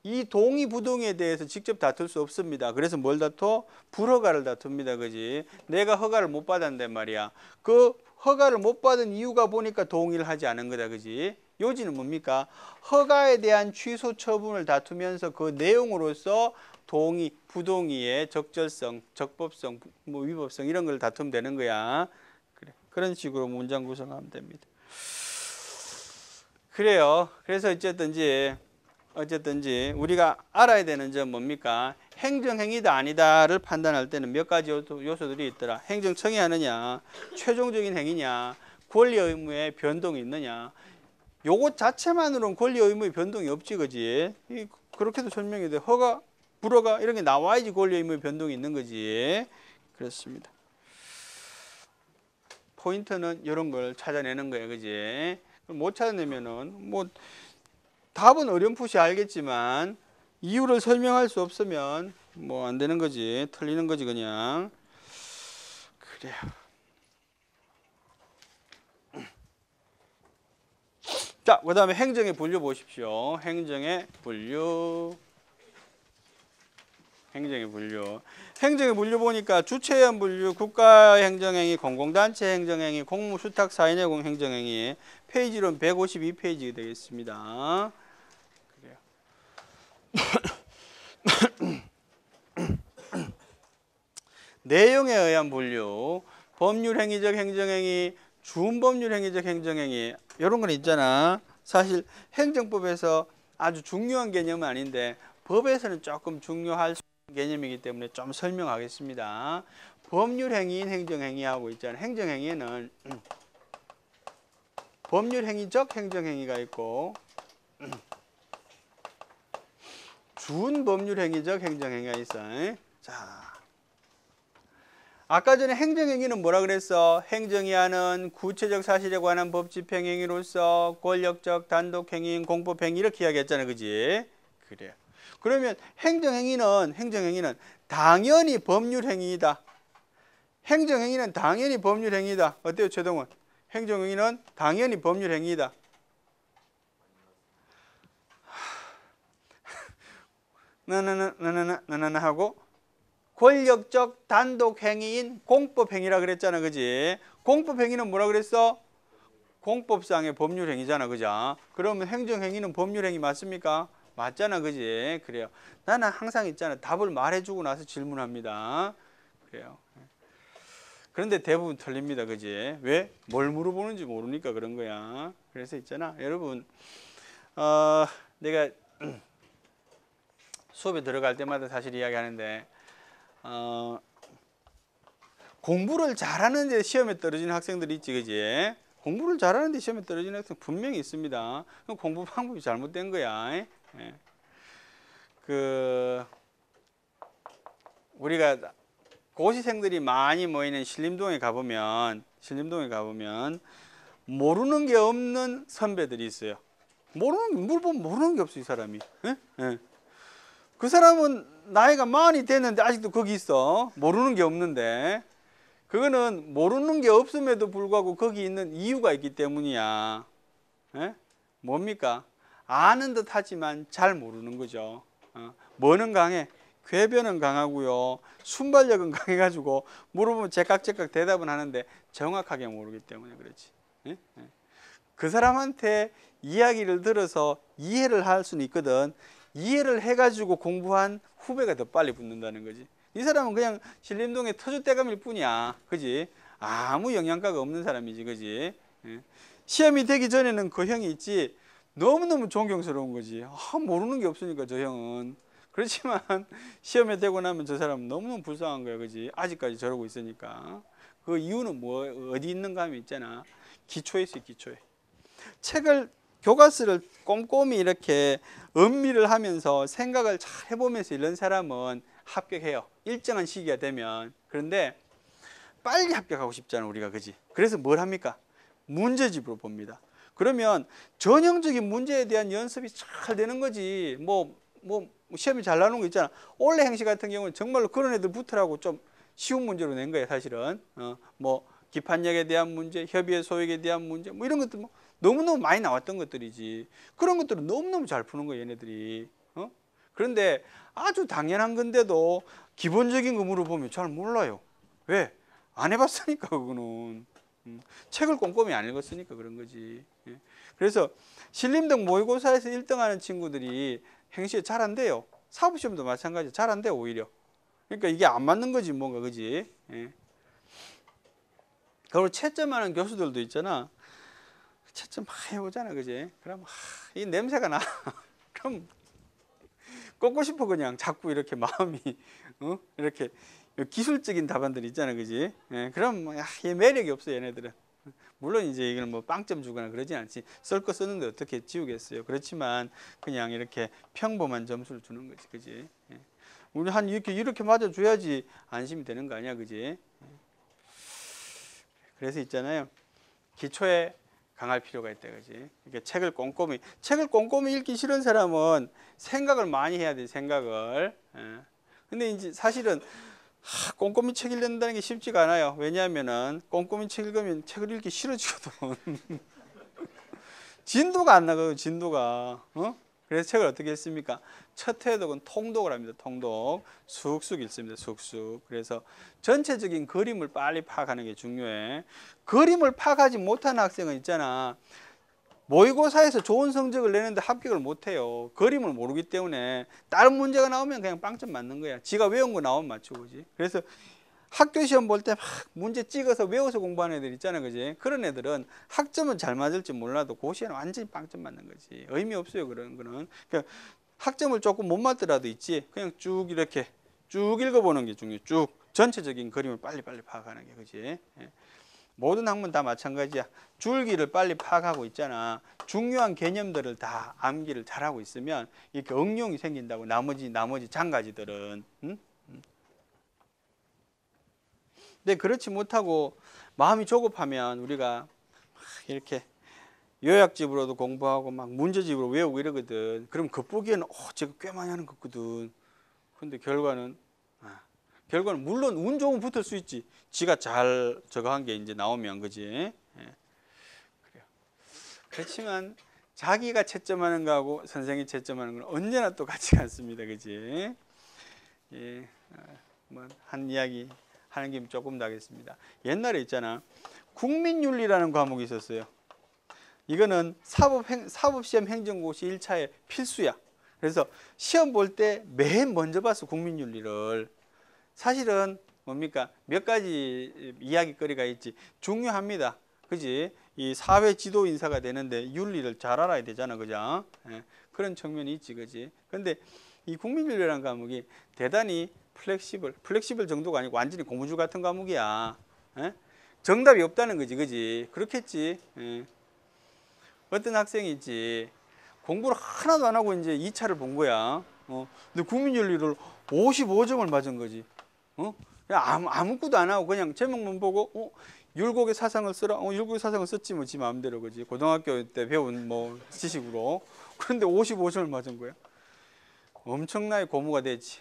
이 동의 부동의에 대해서 직접 다툴 수 없습니다. 그래서 뭘 다퉈? 불허가를 다툽니다. 그지? 내가 허가를 못 받았단 말이야. 그 허가를 못 받은 이유가 보니까 동의를 하지 않은 거다. 그지? 요지는 뭡니까? 허가에 대한 취소 처분을 다투면서 그 내용으로서 동의, 부동의의 적절성, 적법성, 뭐 위법성 이런 걸 다투면 되는 거야. 그래. 그런 식으로 문장 구성하면 됩니다. 그래요. 그래서 어쨌든지 우리가 알아야 되는 점 뭡니까? 행정행위다 아니다를 판단할 때는 몇 가지 요소들이 있더라. 행정청이 하느냐, 최종적인 행위냐, 권리 의무의 변동이 있느냐. 요것 자체만으로는 권리 의무의 변동이 없지, 그지? 그렇게도 설명이 돼. 허가, 불허가 이런 게 나와야지 권리 의무의 변동이 있는 거지. 그렇습니다. 포인트는 이런 걸 찾아내는 거예요, 그지? 못 찾아내면은 뭐 답은 어렴풋이 알겠지만 이유를 설명할 수 없으면 뭐 안 되는 거지. 틀리는 거지 그냥. 그래요. 자, 그 다음에 행정의 분류 보십시오. 행정의 분류. 행정의 분류 보니까 주체의원 분류, 국가행정행위, 공공단체 행정행위, 공무수탁 사인회공 행정행위. 페이지로는 152페이지가 되겠습니다. 그래요. 내용에 의한 분류, 법률 행위적 행정행위, 준법률 행위적 행정행위 이런 건 있잖아. 사실 행정법에서 아주 중요한 개념은 아닌데 법에서는 조금 중요할 수 있는 개념이기 때문에 좀 설명하겠습니다. 법률 행위인 행정행위하고 있잖아. 행정행위에는 법률 행위적 행정행위가 있고 준법률 행위적 행정행위가 있어. 자, 아까 전에 행정행위는 뭐라 그랬어? 행정이 하는 구체적 사실에 관한 법 집행행위로서 권력적 단독행위인 공법행위 이렇게 이야기했잖아. 그지? 그래요. 그러면 행정행위는 당연히 법률행위이다. 행정행위는 당연히 법률행위이다. 어때요, 최동원? 행정행위는 당연히 법률행위이다. 나나나 하고 권력적 단독행위인 공법행위라 그랬잖아. 그지? 공법행위는 뭐라 그랬어? 공법상의 법률행위잖아. 그죠? 그러면 행정행위는 법률행위 맞습니까? 맞잖아. 그지? 그래요. 나는 항상 있잖아. 답을 말해주고 나서 질문합니다. 그래요. 그런데 대부분 틀립니다. 그지? 왜? 뭘 물어보는지 모르니까 그런 거야. 그래서 있잖아. 여러분, 내가 수업에 들어갈 때마다 사실 이야기하는데 공부를 잘하는데 시험에 떨어지는 학생들이 있지. 그지? 공부를 잘하는데 시험에 떨어지는 학생 분명히 있습니다. 그럼 공부 방법이 잘못된 거야. 예. 우리가 고시생들이 많이 모이는 신림동에 가보면 모르는 게 없는 선배들이 있어요. 뭘 보면 모르는 게 없어 이 사람이. 예? 예. 그 사람은 나이가 많이 됐는데 아직도 거기 있어. 모르는 게 없는데 그거는 모르는 게 없음에도 불구하고 거기 있는 이유가 있기 때문이야. 예? 뭡니까? 아는 듯 하지만 잘 모르는 거죠. 뭐는 강해? 궤변은 강하고요. 순발력은 강해가지고 물어보면 제깍제깍 대답은 하는데 정확하게 모르기 때문에 그렇지. 예? 예. 그 사람한테 이야기를 들어서 이해를 할 수는 있거든. 이해를 해가지고 공부한 후배가 더 빨리 붙는다는 거지. 이 사람은 그냥 신림동의 터줏대감일 뿐이야. 그지? 아무 영양가가 없는 사람이지. 그지? 예. 시험이 되기 전에는 그 형이 있지. 너무너무 존경스러운 거지. 모르는 게 없으니까 저 형은. 그렇지만 시험에 되고 나면 저 사람은 너무너무 불쌍한 거야. 그지? 아직까지 저러고 있으니까. 그 이유는 뭐 어디 있는가 하면 있잖아. 기초에 있어. 기초에. 교과서를 꼼꼼히 이렇게 음미를 하면서 생각을 잘 해보면서 이런 사람은 합격해요. 일정한 시기가 되면. 그런데 빨리 합격하고 싶잖아 우리가. 그지? 그래서 뭘 합니까? 문제집으로 봅니다. 그러면 전형적인 문제에 대한 연습이 잘 되는 거지. 뭐 시험이 잘 나오는 거 있잖아. 올해 행시 같은 경우는 정말로 그런 애들 붙으라고 좀 쉬운 문제로 낸 거예요. 사실은 뭐 기판력에 대한 문제, 협의의 소액에 대한 문제 뭐 이런 것들 뭐 너무너무 많이 나왔던 것들이지. 그런 것들은 너무너무 잘 푸는 거예요 얘네들이. 그런데 아주 당연한 건데도 기본적인 거 물어보면 잘 몰라요. 왜? 안 해봤으니까. 그거는 책을 꼼꼼히 안 읽었으니까 그런 거지. 그래서 신림동 모의고사에서 1등하는 친구들이 행시에 잘 안 돼요. 사법시험도 마찬가지로 잘 안 돼요 오히려. 그러니까 이게 안 맞는 거지 뭔가. 그지? 그리고 채점하는 교수들도 있잖아. 채점 막 해보잖아. 그지? 그럼 이 냄새가 나. 그럼 꺾고 싶어 그냥. 자꾸 이렇게 마음이 이렇게 기술적인 답안들 있잖아. 그지? 그럼 얘 매력이 없어 얘네들은. 물론 이제 이걸 뭐 빵점 주거나 그러진 않지. 쓸 거 쓰는데 어떻게 지우겠어요. 그렇지만 그냥 이렇게 평범한 점수를 주는 거지. 그지? 우리 한 이렇게 맞아줘야지 안심이 되는 거 아니야. 그지? 그래서 있잖아요. 기초에 강할 필요가 있다. 그지? 이렇게 책을 꼼꼼히 읽기 싫은 사람은 생각을 많이 해야 돼. 생각을. 근데 이제 사실은 꼼꼼히 책 읽는다는 게 쉽지가 않아요. 왜냐하면은 꼼꼼히 책 읽으면 책을 읽기 싫어지거든. 진도가 안 나가요. 진도가. 그래서 책을 어떻게 했습니까? 첫 회독은 통독을 합니다. 통독. 쑥쑥 읽습니다. 쑥쑥. 그래서 전체적인 그림을 빨리 파악하는 게 중요해. 그림을 파악하지 못하는 학생은 있잖아. 모의고사에서 좋은 성적을 내는데 합격을 못해요. 그림을 모르기 때문에 다른 문제가 나오면 그냥 빵점 맞는 거야. 지가 외운 거 나오면 맞추고. 그지? 그래서 학교 시험 볼 때 막 문제 찍어서 외워서 공부하는 애들 있잖아요, 그지? 그런 애들은 학점은 잘 맞을지 몰라도 고시에는 완전히 빵점 맞는 거지. 의미 없어요, 그런 거는. 그러니까 학점을 조금 못 맞더라도 있지. 그냥 쭉 이렇게 쭉 읽어보는 게 중요해. 쭉 전체적인 그림을 빨리빨리 파악하는 게, 그지? 예. 모든 학문 다 마찬가지야. 줄기를 빨리 파악하고 있잖아. 중요한 개념들을 다 암기를 잘하고 있으면 이렇게 응용이 생긴다고. 나머지 장가지들은. 응? 근데 그렇지 못하고 마음이 조급하면 우리가 이렇게 요약집으로도 공부하고 막 문제집으로 외우고 이러거든. 그럼 겉보기에는 제가 꽤 많이 하는 거거든. 근데 결과는 물론 운 좋으면 붙을 수 있지. 지가 잘 저거 한 게 이제 나오면, 그지? 예. 그래요. 그렇지만 자기가 채점하는 거하고 선생님이 채점하는 건 언제나 또 같지가 않습니다, 그지? 예. 뭐 한 이야기 하는 김에 조금 더 하겠습니다. 옛날에 있잖아, 국민윤리라는 과목이 있었어요. 이거는 사법시험 행정고시 1차의 필수야. 그래서 시험 볼 때 맨 먼저 봤어, 국민윤리를. 사실은 뭡니까? 몇 가지 이야기거리가 있지. 중요합니다. 그지? 이 사회 지도 인사가 되는데 윤리를 잘 알아야 되잖아, 그죠? 예, 그런 측면이 있지, 그지? 근데 이 국민윤리라는 과목이 대단히 플렉시블 정도가 아니고 완전히 고무줄 같은 과목이야. 예? 정답이 없다는 거지, 그지? 그렇겠지. 예. 어떤 학생이 있지, 공부를 하나도 안 하고 이제 2차를 본 거야. 근데 국민윤리를 55점을 맞은 거지. 그냥 아무것도 안 하고 그냥 제목만 보고, 율곡의 사상을 쓰라. 율곡의 사상을 썼지 뭐 지 마음대로, 그지? 고등학교 때 배운 뭐 지식으로. 그런데 55점을 맞은 거야. 엄청나게 고무가 되지.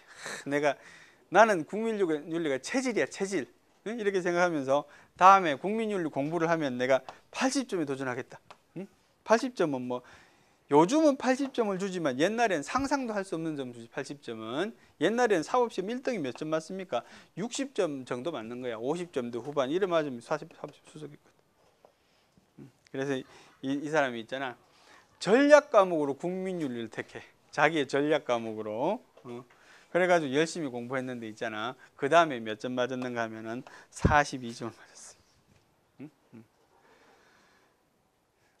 나는 국민윤리가 체질이야, 체질. 이렇게 생각하면서 다음에 국민윤리 공부를 하면 내가 80점에 도전하겠다. 80점은 뭐 요즘은 80점을 주지만 옛날엔 상상도 할 수 없는 점 주지. 80점은 옛날엔 사법시험 1등이 몇 점 맞습니까? 60점 정도 맞는 거야. 50점대 후반 이래 맞으면 40 수석이거든. 그래서 이 사람이 있잖아, 전략 과목으로 국민윤리를 택해. 자기의 전략 과목으로. 그래가지고 열심히 공부했는데 있잖아, 그 다음에 몇 점 맞았는가 하면은 42점을 맞았어.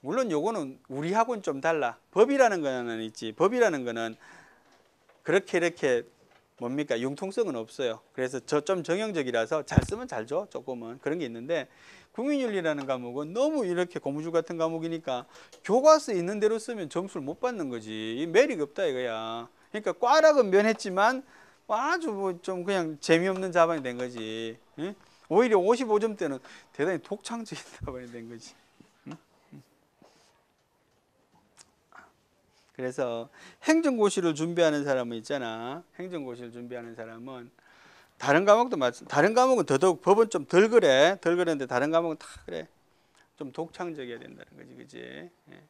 물론 요거는 우리하고는 좀 달라. 법이라는 거는 있지. 법이라는 거는 그렇게 이렇게 뭡니까? 융통성은 없어요. 그래서 좀 정형적이라서 잘 쓰면 잘 줘. 조금은 그런 게 있는데, 국민윤리라는 과목은 너무 이렇게 고무줄 같은 과목이니까 교과서에 있는 대로 쓰면 점수를 못 받는 거지. 매력이 없다 이거야. 그러니까 꽈락은 면했지만 아주 뭐 좀 그냥 재미없는 자반이 된 거지. 응? 오히려 55점 대는 대단히 독창적인 자반이 된 거지. 그래서 행정고시를 준비하는 사람은 있잖아. 행정고시를 준비하는 사람은 다른 과목도 다른 과목은 더더욱 법은 좀 덜 그래. 덜 그랬는데 다른 과목은 다 그래. 좀 독창적이어야 된다는 거지, 그지? 예.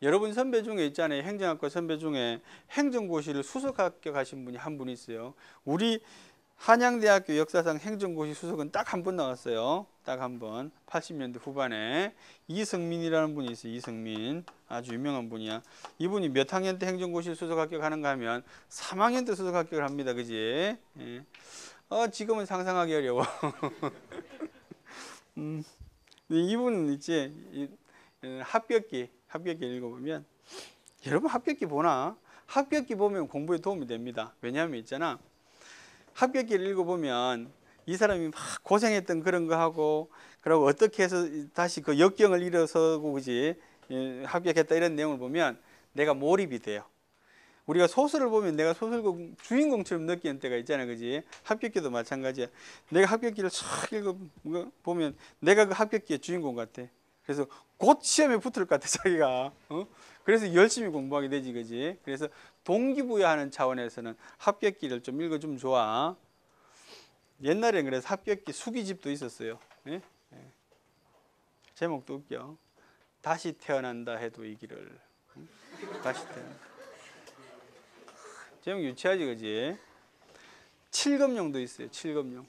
여러분 선배 중에 있잖아요. 행정학과 선배 중에 행정고시를 수석 합격하신 분이 한 분 있어요. 우리 한양대학교 역사상 행정고시 수석은 딱 한 번 나왔어요. 딱 한 번. 80년대 후반에 이승민이라는 분이 있어요. 이승민. 아주 유명한 분이야. 이분이 몇 학년 때 행정고시 수석 합격하는가 하면 3학년 때 수석 합격을 합니다. 그지? 예. 지금은 상상하기 어려워. 이분은 있지. 합격기 읽어보면, 여러분 합격기 보나? 합격기 보면 공부에 도움이 됩니다. 왜냐하면 있잖아, 합격기를 읽어보면 이 사람이 막 고생했던 그런 거 하고, 그리고 어떻게 해서 다시 그 역경을 일어서고, 그지? 합격했다 이런 내용을 보면 내가 몰입이 돼요. 우리가 소설을 보면 내가 소설곡 주인공처럼 느끼는 때가 있잖아요, 그지? 합격기도 마찬가지야. 내가 합격기를 쫙 읽어보면 내가 그 합격기의 주인공 같아. 그래서 곧 시험에 붙을 것 같아, 자기가. 그래서 열심히 공부하게 되지, 그지? 그래서 동기부여하는 차원에서는 합격기를 좀 읽어주면 좋아. 옛날엔 그래서 합격기 수기집도 있었어요. 예? 예. 제목도 웃겨. 다시 태어난다 해도 이 길을. 다시 태어난다. 제목 유치하지, 그지? 칠검룡도 있어요. 칠검룡.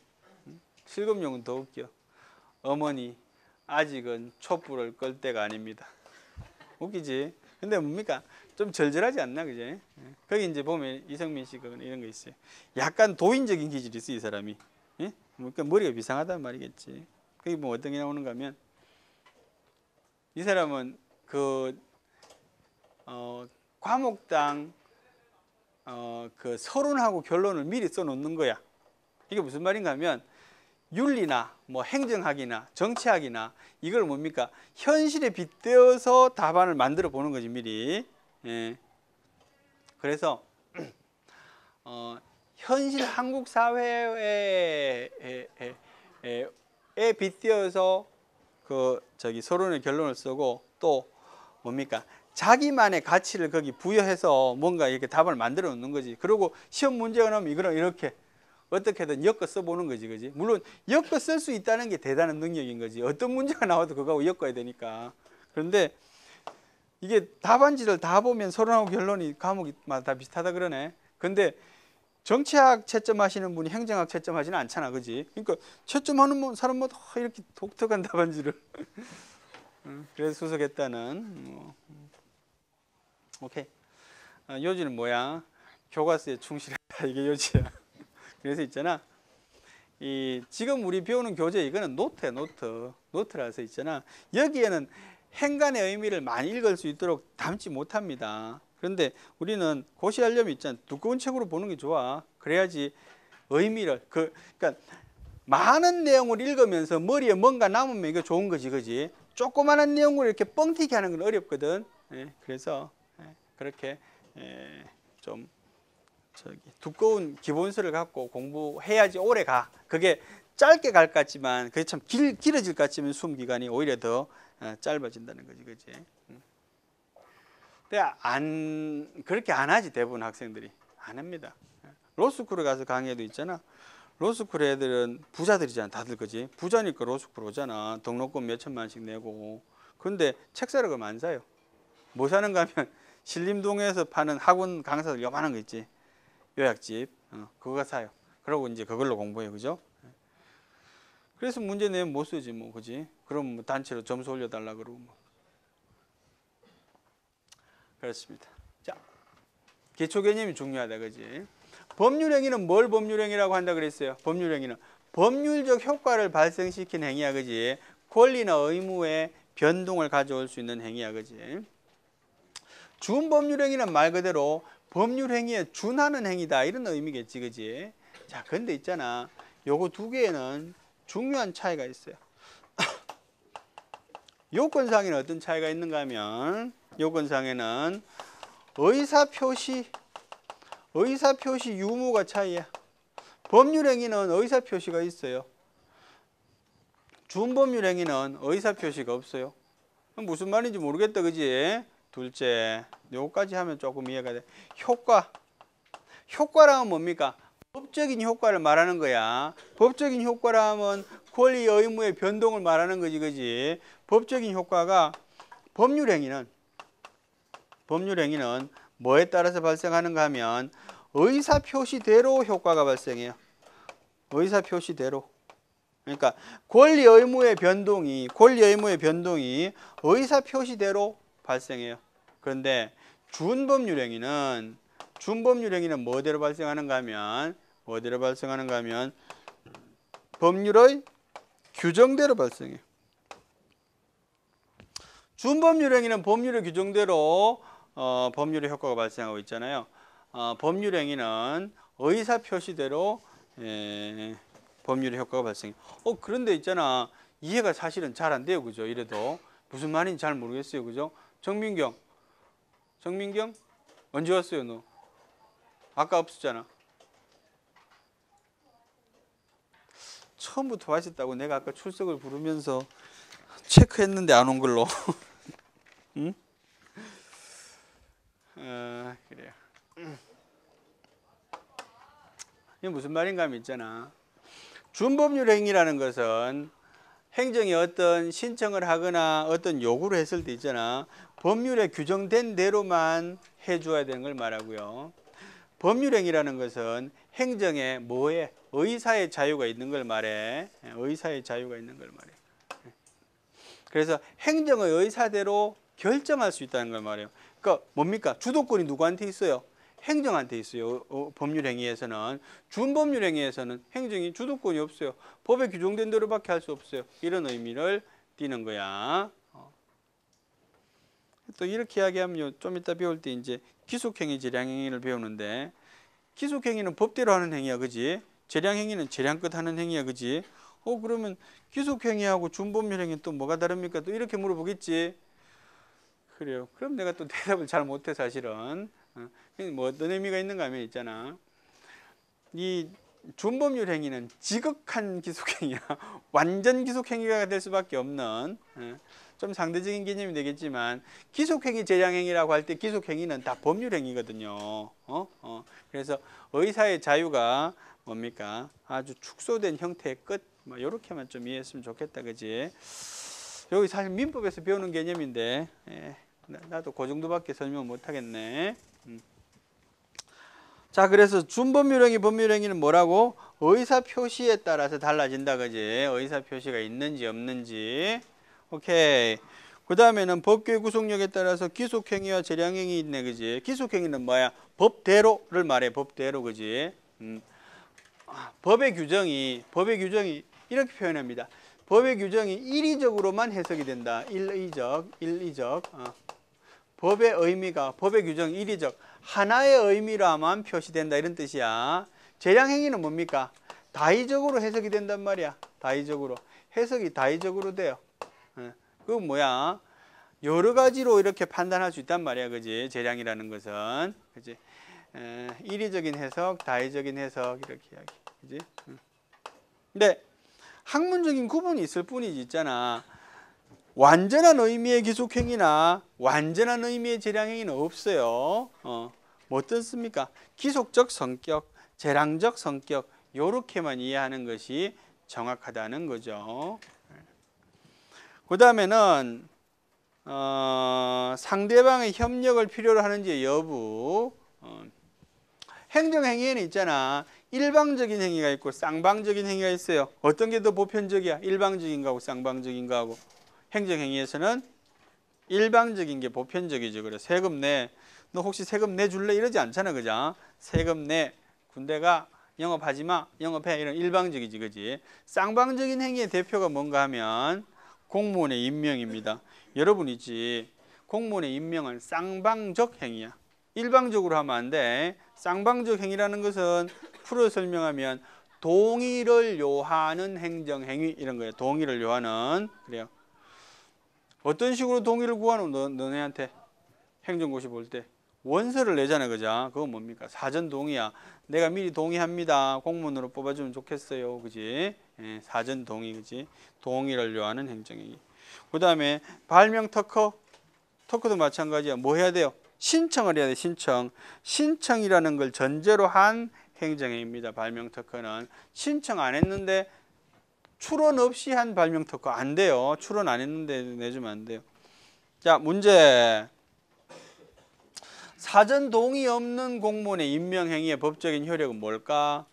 칠검룡은 더 웃겨. 어머니, 아직은 촛불을 끌 때가 아닙니다. 웃기지? 근데 뭡니까? 좀 절절하지 않나, 그지? 거기 이제 보면 이성민 씨가 이런 거 있어요. 약간 도인적인 기질이 있어, 이 사람이. 예? 그러니까 머리가 비상하다는 말이겠지. 그게 뭐 어떤 게 나오는가 하면 이 사람은 그 과목당 그 서론하고 결론을 미리 써놓는 거야. 이게 무슨 말인가 하면 윤리나 뭐 행정학이나 정치학이나 이걸 뭡니까? 현실에 빗대어서 답안을 만들어 보는 거지 미리. 예. 그래서 현실 한국 사회에 빗대어서 그 서론의 결론을 쓰고 또 뭡니까? 자기만의 가치를 거기 부여해서 뭔가 이렇게 답을 만들어 놓는 거지. 그리고 시험 문제가 나오면 이거는 이렇게 어떻게든 엮어 써보는 거지, 그지? 물론 엮어 쓸 수 있다는 게 대단한 능력인 거지. 어떤 문제가 나와도 그거하고 엮어야 되니까. 그런데 이게 답안지를 다 보면 서론하고 결론이 과목마다 다 비슷하다 그러네. 근데 정치학 채점하시는 분이 행정학 채점하지는 않잖아, 그지? 그러니까 채점하는 사람마다 이렇게 독특한 답안지를 그래서 수석했다는. 오케이. 요지는 뭐야? 교과서에 충실하다. 이게 요지야. 그래서 있잖아. 지금 우리 배우는 교재 이거는 노트야, 노트라서 있잖아. 여기에는 행간의 의미를 많이 읽을 수 있도록 담지 못합니다. 그런데 우리는 고시하려면 있잖아. 두꺼운 책으로 보는 게 좋아. 그래야지 의미를 그러니까 많은 내용을 읽으면서 머리에 뭔가 남으면 이거 좋은 거지, 그지? 조그마한 내용을 이렇게 뻥튀기 하는 건 어렵거든. 그래서 그렇게 좀 두꺼운 기본서를 갖고 공부해야지 오래 가. 그게 짧게 갈 것 같지만 그게 참 길어질 것 같지만 수험 기간이 오히려 더 짧아진다는 거지, 그지? 근데 그렇게 안 하지. 대부분 학생들이 안 합니다. 로스쿨에 가서 강의해도 있잖아. 로스쿨 애들은 부자들이잖아, 다들, 그지? 부자니까 로스쿨 오잖아. 등록금 몇 천만씩 내고. 그런데 책 사러 가면 안 사요. 뭐 사는가 하면 신림동에서 파는 학원 강사들 요만한 거 있지, 요약집, 그거 사요. 그러고 이제 그걸로 공부해요, 그죠? 그래서 문제 내면 못 쓰지 뭐, 그지? 그럼 뭐 단체로 점수 올려달라 그러고 뭐. 그렇습니다. 자, 기초 개념이 중요하다, 그지? 법률행위는 뭘 법률행위라고 한다 그랬어요? 법률행위는 법률적 효과를 발생시킨 행위야, 그지? 권리나 의무의 변동을 가져올 수 있는 행위야, 그지? 준법률행위는 말 그대로 법률행위에 준하는 행위다, 이런 의미겠지, 그지? 자, 근데 있잖아, 요거 두 개에는 중요한 차이가 있어요. 요건상에는 어떤 차이가 있는가 하면, 요건상에는 의사표시 유무가 차이야. 법률행위는 의사표시가 있어요. 준법률행위는 의사표시가 없어요. 무슨 말인지 모르겠다, 그지? 둘째, 요거까지 하면 조금 이해가 돼. 효과라면 뭡니까? 법적인 효과를 말하는 거야. 법적인 효과라면 권리 의무의 변동을 말하는 거지, 그지? 법적인 효과가 법률행위는 뭐에 따라서 발생하는가 하면 의사표시대로 효과가 발생해요. 의사표시대로. 그러니까 권리 의무의 변동이 의사표시대로 발생해요. 그런데 준법률행위는 뭐대로 발생하는가 하면 법률의 규정대로 발생해요. 준법률행위는 법률의 규정대로 법률의 효과가 발생하고 있잖아요. 법률행위는 의사표시대로 법률의 효과가 발생해요. 그런데 있잖아, 이해가 사실은 잘 안 돼요, 그죠? 이래도 무슨 말인지 잘 모르겠어요, 그죠? 정민경 언제 왔어요, 너? 아까 없었잖아. 처음부터 와있었다고 내가 아까 출석을 부르면서 체크했는데 안 온 걸로. 응? 그래요. 이게 무슨 말인가 하면 있잖아, 준법률행위라는 것은 행정이 어떤 신청을 하거나 어떤 요구를 했을 때 있잖아, 법률에 규정된 대로만 해줘야 되는 걸 말하고요. 법률행위라는 것은 행정에 의사의 자유가 있는 걸 말해. 의사의 자유가 있는 걸 말해. 그래서 행정의 의사대로 결정할 수 있다는 걸 말해요. 그러니까 뭡니까? 주도권이 누구한테 있어요? 행정한테 있어요. 법률 행위에서는. 준법률 행위에서는 행정이 주도권이 없어요. 법에 규정된 대로밖에 할 수 없어요. 이런 의미를 띠는 거야. 또 이렇게 이야기하면 좀 이따 배울 때 이제 기속행위, 재량행위를 배우는데, 기속행위는 법대로 하는 행위야, 그지? 재량행위는 재량껏 하는 행위야, 그지? 그러면 기속행위하고 준법률 행위는 또 뭐가 다릅니까? 또 이렇게 물어보겠지. 그래요. 그럼 내가 또 대답을 잘 못해, 사실은. 뭐 어떤 의미가 있는가 하면 있잖아. 이 준법률 행위는 지극한 기속행위야. 완전 기속행위가 될 수밖에 없는, 좀 상대적인 개념이 되겠지만, 기속행위, 재량행위라고 할 때 기속행위는 다 법률행위거든요. 그래서 의사의 자유가 뭡니까? 아주 축소된 형태의 끝. 뭐 이렇게만 좀 이해했으면 좋겠다, 그지? 여기 사실 민법에서 배우는 개념인데, 나도 그 정도밖에 설명 못 하겠네. 자, 그래서 준법률행위, 법률행위는 뭐라고? 의사 표시에 따라서 달라진다, 그지? 의사 표시가 있는지 없는지. 오케이. 그 다음에는 법규의 구속력에 따라서 기속행위와 재량행위 있네, 그지? 기속행위는 뭐야? 법대로를 말해, 법대로, 그지? 법의 규정이 이렇게 표현합니다. 법의 규정이 일의적으로만 해석이 된다. 일의적. 법의 의미가, 법의 규정 일의적. 하나의 의미로만 표시된다, 이런 뜻이야. 재량행위는 뭡니까? 다의적으로 해석이 된단 말이야. 다의적으로. 해석이 다의적으로 돼요. 그건 뭐야? 여러 가지로 이렇게 판단할 수 있단 말이야, 그지? 재량이라는 것은, 그지? 일의적인 해석, 다의적인 해석, 이렇게 이야기, 그지? 근데 학문적인 구분이 있을 뿐이지, 있잖아. 완전한 의미의 기속행위나 완전한 의미의 재량행위는 없어요. 뭐 어떻습니까? 기속적 성격, 재량적 성격, 요렇게만 이해하는 것이 정확하다는 거죠. 그 다음에는 상대방의 협력을 필요로 하는지 여부. 행정행위에는 있잖아. 일방적인 행위가 있고 쌍방적인 행위가 있어요. 어떤 게 더 보편적이야? 일방적인 거하고 쌍방적인 거하고. 행정행위에서는 일방적인 게 보편적이죠. 그래, 세금 내. 너 혹시 세금 내줄래? 이러지 않잖아, 그죠? 세금 내. 군대가 영업하지 마. 영업해. 이런 일방적이지, 그지? 쌍방적인 행위의 대표가 뭔가 하면 공무원의 임명입니다. 여러분 있지. 공무원의 임명은 쌍방적 행위야. 일방적으로 하면 안 돼. 쌍방적 행위라는 것은 풀어 설명하면 동의를 요하는 행정행위, 이런 거예요. 동의를 요하는. 그래요. 어떤 식으로 동의를 구하노? 너네한테 행정고시 볼 때 원서를 내잖아, 그죠? 그건 뭡니까? 사전 동의야. 내가 미리 동의합니다. 공무원으로 뽑아주면 좋겠어요, 그지? 사전 동의, 그지? 동의를 요하는 행정행위. 그 다음에 발명 특허도 마찬가지야. 뭐 해야 돼요? 신청을 해야 돼. 신청이라는 걸 전제로 한 행정행위입니다. 발명 특허는 신청 안 했는데 출원 없이 한 발명 특허 안 돼요. 출원 안 했는데 내주면 안 돼요. 자, 문제. 사전 동의 없는 공무원의 임명 행위의 법적인 효력은 뭘까?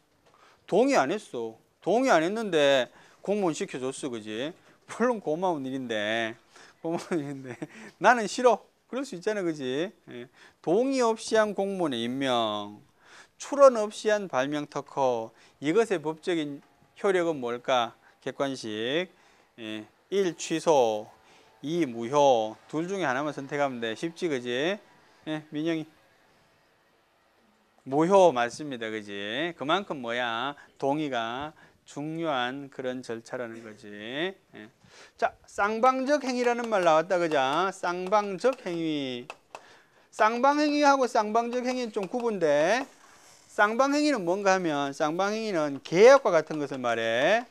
동의 안 했어. 동의 안 했는데 공무원 시켜줬어, 그지? 물론 고마운 일인데 나는 싫어. 그럴 수 있잖아, 그지? 동의 없이 한 공무원의 임명, 출원 없이 한 발명 특허, 이것의 법적인 효력은 뭘까? 객관식. 1. 취소, 2. 무효. 둘 중에 하나만 선택하면 돼. 쉽지, 그지? 민영이. 무효 맞습니다, 그지? 그만큼 뭐야? 동의가 중요한 그런 절차라는 거지. 자, 쌍방적 행위라는 말 나왔다, 그죠? 쌍방적 행위. 쌍방행위하고 쌍방적 행위는 좀 구분돼. 쌍방행위는 뭔가 하면 쌍방행위는 계약과 같은 것을 말해.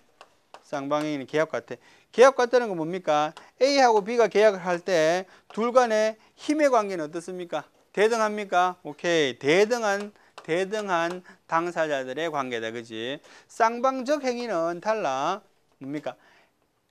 쌍방행위는 계약 같아. 계약 같다는 건 뭡니까? A하고 B가 계약을 할 때 둘 간의 힘의 관계는 어떻습니까? 대등합니까? 오케이. 대등한 당사자들의 관계다, 그지? 쌍방적 행위는 달라. 뭡니까?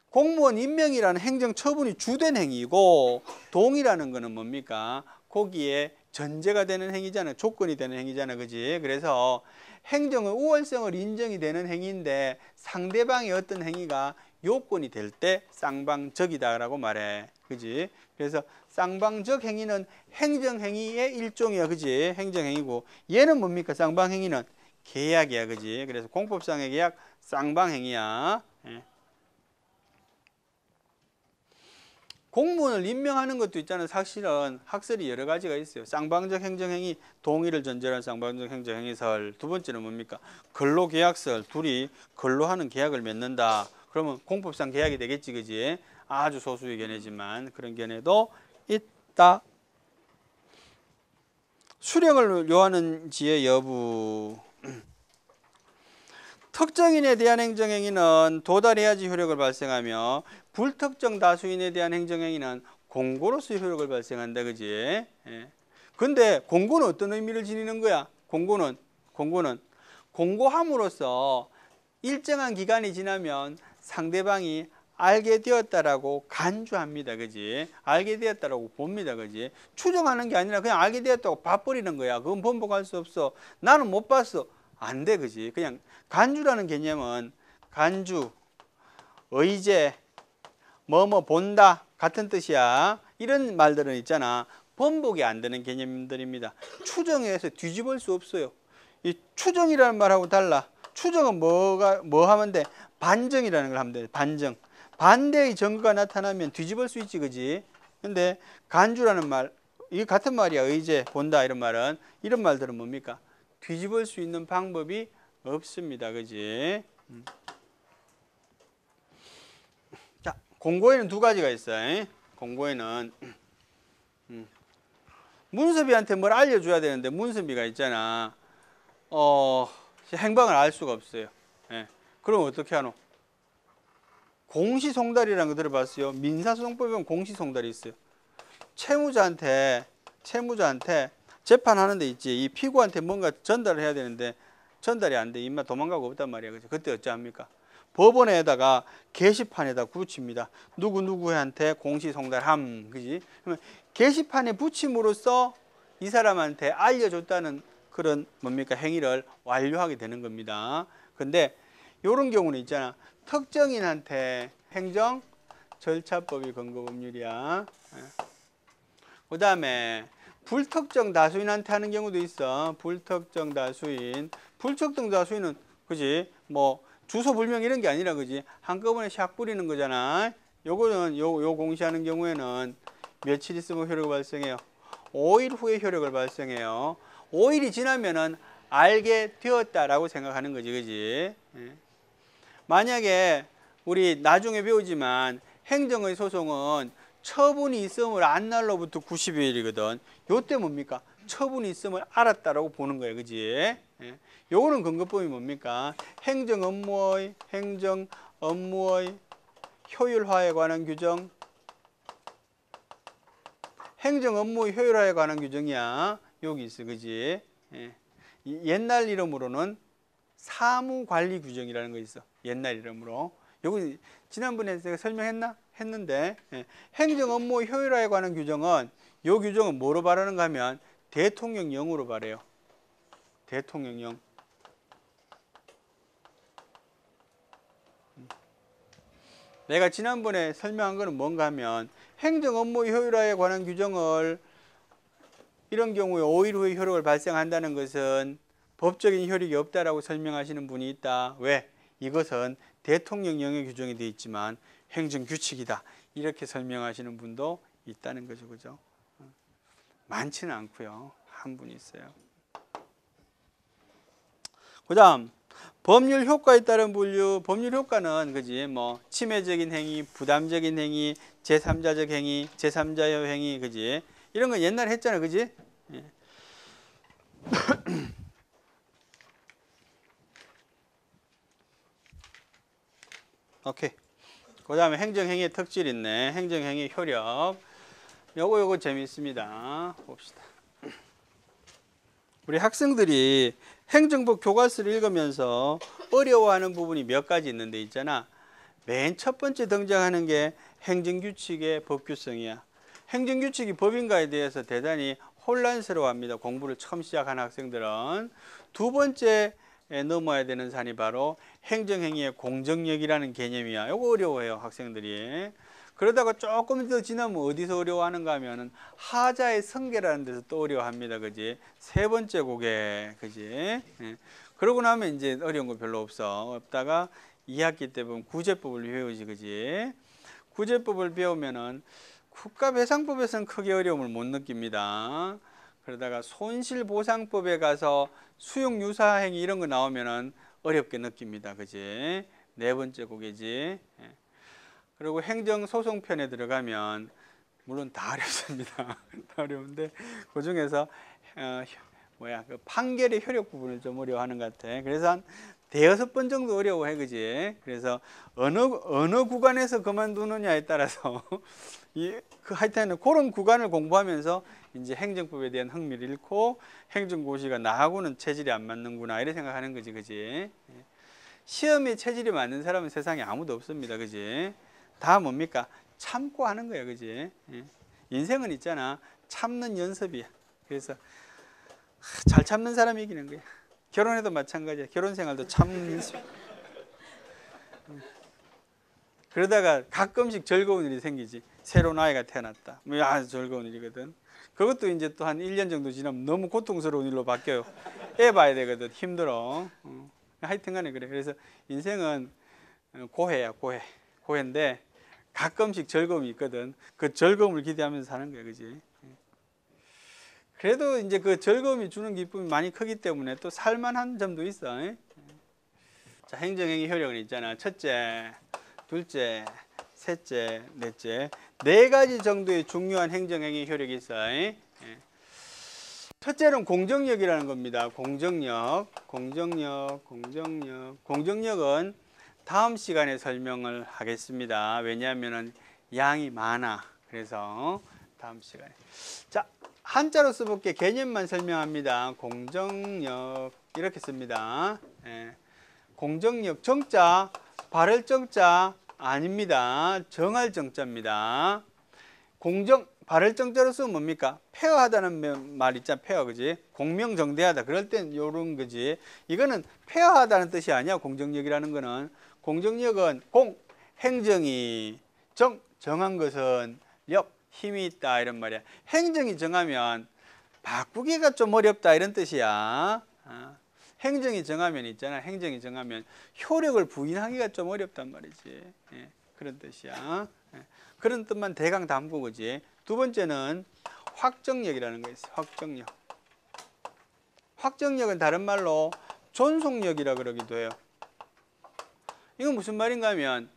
공무원 임명이라는 행정 처분이 주된 행위고, 동의라는 거는 뭡니까? 거기에 전제가 되는 행위잖아. 조건이 되는 행위잖아, 그지? 그래서 행정의 우월성을 인정이 되는 행위인데 상대방의 어떤 행위가 요건이 될 때 쌍방적이다라고 말해. 그지? 그래서 쌍방적 행위는 행정행위의 일종이야. 그지? 행정행위고 얘는 뭡니까? 쌍방행위는 계약이야. 그지? 그래서 공법상의 계약 쌍방행위야. 예. 공무원을 임명하는 것도 있잖아요. 사실은 학설이 여러 가지가 있어요. 쌍방적 행정행위, 동의를 전제로 한 쌍방적 행정행위설. 두 번째는 뭡니까? 근로계약설. 둘이 근로하는 계약을 맺는다. 그러면 공법상 계약이 되겠지. 그지? 아주 소수의 견해지만 그런 견해도 있다. 수령을 요하는 지의 여부. 특정인에 대한 행정행위는 도달해야지 효력을 발생하며 불특정 다수인에 대한 행정행위는 공고로서의 효력을 발생한다. 그지? 예. 근데 공고는 어떤 의미를 지니는 거야? 공고는 공고함으로써 일정한 기간이 지나면 상대방이 알게 되었다라고 간주합니다. 그지? 알게 되었다라고 봅니다. 그지? 추정하는 게 아니라 그냥 알게 되었다고 봐버리는 거야. 그건 번복할 수 없어. 나는 못 봤어. 안 돼. 그지? 그냥 간주라는 개념은 간주, 의제, 뭐뭐 본다 같은 뜻이야. 이런 말들은 있잖아. 번복이 안 되는 개념들입니다. 추정해서 뒤집을 수 없어요. 이 추정이라는 말하고 달라. 추정은 뭐 하면 돼? 반정이라는 걸 하면 돼. 반정. 반대의 증거가 나타나면 뒤집을 수 있지. 그지? 근데 간주라는 말, 이 같은 말이야. 의제, 본다 이런 말은. 이런 말들은 뭡니까? 뒤집을 수 있는 방법이 없습니다. 그지? 자, 공고에는 두 가지가 있어요. 공고에는 문섭이한테 뭘 알려줘야 되는데 문섭이가 있잖아. 행방을 알 수가 없어요. 예. 그럼 어떻게 하노? 공시송달이라는 거 들어봤어요? 민사소송법에 보면 공시송달이 있어요. 채무자한테 재판하는 데 있지. 이 피고한테 뭔가 전달을 해야 되는데 전달이 안 돼. 인마 도망가고 없단 말이야. 그죠? 그때 어찌합니까? 법원에다가 게시판에다 붙입니다. 누구누구한테 공시송달함. 그지? 그러면 게시판에 붙임으로써 이 사람한테 알려줬다는 그런 뭡니까? 행위를 완료하게 되는 겁니다. 근데 이런 경우는 있잖아. 특정인한테 행정 절차법이 근거법률이야. 그 다음에 불특정 다수인한테 하는 경우도 있어. 불특정 다수인은 그지? 뭐 주소 불명 이런 게 아니라 그지? 한꺼번에 샥 뿌리는 거잖아. 요거는 요 공시하는 경우에는 며칠 있으면 효력을 발생해요. 5일 후에 효력을 발생해요. 5일이 지나면은 알게 되었다라고 생각하는 거지. 그지? 예. 만약에 우리 나중에 배우지만 행정의 소송은 처분이 있음을 안 날로부터 90일이거든. 요때 뭡니까? 처분이 있음을 알았다라고 보는 거예요. 그지? 예. 요거는 근거법이 뭡니까? 행정 업무의 효율화에 관한 규정. 행정 업무의 효율화에 관한 규정이야. 여기 있어. 그지? 예. 옛날 이름으로는 사무관리 규정이라는 거 있어. 옛날 이름으로. 요거 지난번에 제가 설명했나? 했는데 행정 업무 효율화에 관한 규정은 요 규정은 뭐로 발하는가 하면 대통령령으로 발해요. 대통령령. 내가 지난번에 설명한 거는 뭔가 하면 행정 업무 효율화에 관한 규정을 이런 경우에 5일 후에 효력을 발생한다는 것은 법적인 효력이 없다라고 설명하시는 분이 있다. 왜? 이것은 대통령령의 규정이 되어 있지만 행정규칙이다. 이렇게 설명하시는 분도 있다는 거죠. 그죠? 많지는 않고요. 한 분 있어요. 그 다음 법률 효과에 따른 분류. 법률 효과는 그지? 뭐 침해적인 행위, 부담적인 행위, 제3자적 행위, 제3자의 행위. 그지? 이런 건 옛날에 했잖아. 그지? 예. 오케이. 그 다음에 행정행위의 특질 있네. 행정행위 효력. 요거 재미있습니다. 봅시다. 우리 학생들이 행정법 교과서를 읽으면서 어려워하는 부분이 몇 가지 있는데 있잖아. 맨 첫 번째 등장하는 게 행정규칙의 법규성이야. 행정규칙이 법인가에 대해서 대단히 혼란스러워합니다. 공부를 처음 시작하는 학생들은. 두 번째 넘어야 되는 산이 바로 행정행위의 공정력이라는 개념이야. 이거 어려워해요, 학생들이. 그러다가 조금 더 지나면 어디서 어려워하는가 하면은 하자의 성계라는 데서 또 어려워합니다. 그지? 세 번째 곡에, 그지? 예. 그러고 나면 이제 어려운 거 별로 없다가 2학기 때 보면 구제법을 배우지, 그지? 구제법을 배우면은 국가배상법에서는 크게 어려움을 못 느낍니다. 그러다가 손실보상법에 가서 수용유사행위 이런 거 나오면은 어렵게 느낍니다. 그지? 네 번째 곡이지. 예. 그리고 행정소송편에 들어가면 물론 다 어렵습니다. 다 어려운데 그 중에서 그 판결의 효력 부분을 좀 어려워하는 것 같아. 그래서 한 대여섯 번 정도 어려워해, 그지? 그래서 어느 구간에서 그만두느냐에 따라서 하여튼 그런 구간을 공부하면서 이제 행정법에 대한 흥미를 잃고 행정고시가 나하고는 체질이 안 맞는구나 이렇게 생각하는 거지, 그지? 시험에 체질이 맞는 사람은 세상에 아무도 없습니다, 그지? 다 뭡니까? 참고 하는 거야, 그지? 인생은 있잖아, 참는 연습이야. 그래서 잘 참는 사람이 이기는 거야. 결혼해도 마찬가지야. 결혼 생활도 참는 연습. 그러다가 가끔씩 즐거운 일이 생기지. 새로운 아이가 태어났다. 아주 즐거운 일이거든. 그것도 이제 또 한 1년 정도 지나면 너무 고통스러운 일로 바뀌어요. 애 봐야 되거든. 힘들어. 하여튼 간에 그래. 그래서 인생은 고해야, 고해. 고해인데 가끔씩 즐거움이 있거든. 그 즐거움을 기대하면서 사는 거야, 그지? 그래도 이제 그 즐거움이 주는 기쁨이 많이 크기 때문에 또 살만한 점도 있어. 자, 행정행위 효력은 있잖아. 첫째, 둘째, 셋째, 넷째. 네 가지 정도의 중요한 행정행위 효력이 있어. 첫째는 공정력이라는 겁니다. 공정력은 다음 시간에 설명을 하겠습니다. 왜냐하면 양이 많아. 그래서 다음 시간에. 자, 한자로 써볼게. 개념만 설명합니다. 공정력 이렇게 씁니다. 공정력 정자 바를 정자 아닙니다. 정할 정자입니다. 바를 정자로 쓰면 뭡니까? 페어하다는 말 있잖아. 페어, 그지? 공명정대하다. 그럴 땐 요런 거지. 이거는 페어하다는 뜻이 아니야. 공정력이라는 거는. 공정력은 행정이 정한 것은 힘이 있다 이런 말이야. 행정이 정하면 바꾸기가 좀 어렵다 이런 뜻이야. 행정이 정하면 있잖아. 행정이 정하면 효력을 부인하기가 좀 어렵단 말이지. 그런 뜻이야. 그런 뜻만 대강 담고, 그지? 두 번째는 확정력이라는 거 있어요. 확정력은 다른 말로 존속력이라 그러기도 해요. 이건 무슨 말인가 하면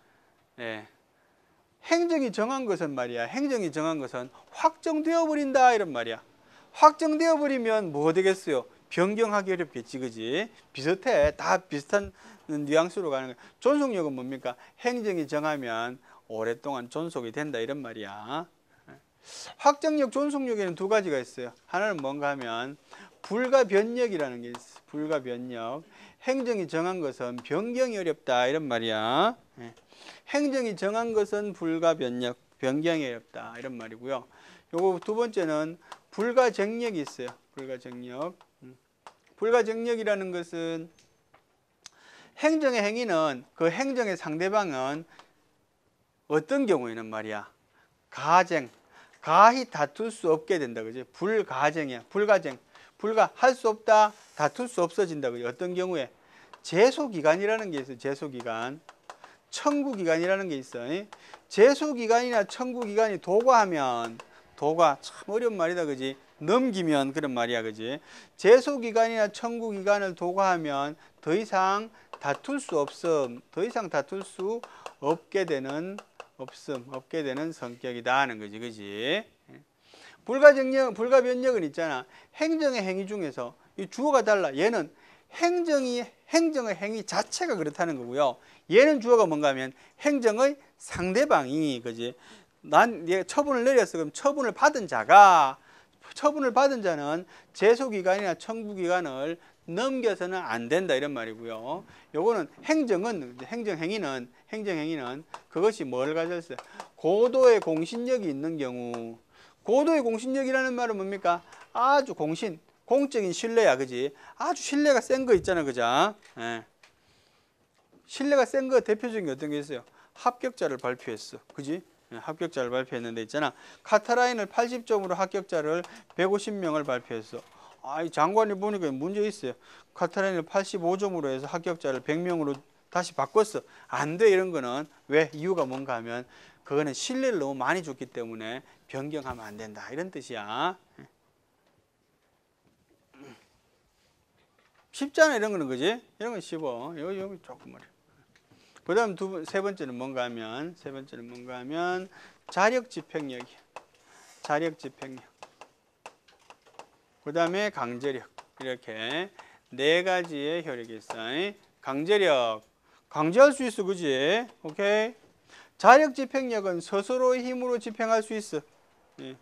행정이 정한 것은 말이야. 행정이 정한 것은 확정되어 버린다 이런 말이야. 확정되어 버리면 뭐 되겠어요? 변경하기 어렵겠지, 그지? 비슷해. 다 비슷한 뉘앙스로 가는 거야. 존속력은 뭡니까? 행정이 정하면 오랫동안 존속이 된다 이런 말이야. 확정력, 존속력에는 두 가지가 있어요. 하나는 뭔가 하면 불가변력이라는 게 있어. 불가변력. 행정이 정한 것은 변경이 어렵다 이런 말이야. 행정이 정한 것은 불가변력, 변경이 어렵다 이런 말이고요. 요거 두 번째는 불가정력이 있어요. 불가정력이라는 것은 행정의 행위는 그 행정의 상대방은 어떤 경우에는 말이야. 가히 다툴 수 없게 된다. 그지? 불가정이야. 할 수 없다. 다툴 수 없어진다. 그지? 어떤 경우에? 제소기간이라는 게 있어요. 제소기간. 청구기간이라는 게 있어요. 제소기간이나 청구기간이 도과하면, 참 어려운 말이다. 그지? 넘기면 그런 말이야. 그지? 제소기간이나 청구기간을 도과하면 더 이상 다툴 수 없게 되는 성격이다 하는 거지. 그지? 불가변력은 있잖아. 행정의 행위 중에서 이 주어가 달라. 얘는 행정의 행위 자체가 그렇다는 거고요. 얘는 주어가 뭔가 하면 행정의 상대방이, 그지? 얘 처분을 내렸어. 그럼 처분을 받은 자는 제소기간이나 청구기간을 넘겨서는 안 된다 이런 말이고요. 요거는 행정행위는 그것이 뭘 가졌어요? 고도의 공신력이 있는 경우. 고도의 공신력이라는 말은 뭡니까? 아주 공적인 신뢰야, 그지? 아주 신뢰가 센 거 있잖아, 그죠? 예. 신뢰가 센 거 대표적인 게 어떤 게 있어요? 합격자를 발표했어, 그지? 예, 합격자를 발표했는데 있잖아. 카타라인을 80점으로 합격자를 150명을 발표했어. 이 장관이 보니까 문제 있어요. 카타라인을 85점으로 해서 합격자를 100명으로 다시 바꿨어. 안 돼, 이런 거는. 왜? 이유가 뭔가 하면 그거는 신뢰를 너무 많이 줬기 때문에 변경하면 안 된다, 이런 뜻이야. 쉽잖아, 이런 거는, 그지? 이런 건 쉬워. 여기 조금 어려. 그 다음 세 번째는 뭔가 하면, 자력 집행력이야. 자력 집행력. 그 다음에 강제력. 이렇게 네 가지의 효력이 있어. 강제력. 강제할 수 있어, 그지? 오케이. 자력 집행력은 스스로의 힘으로 집행할 수 있어. 예.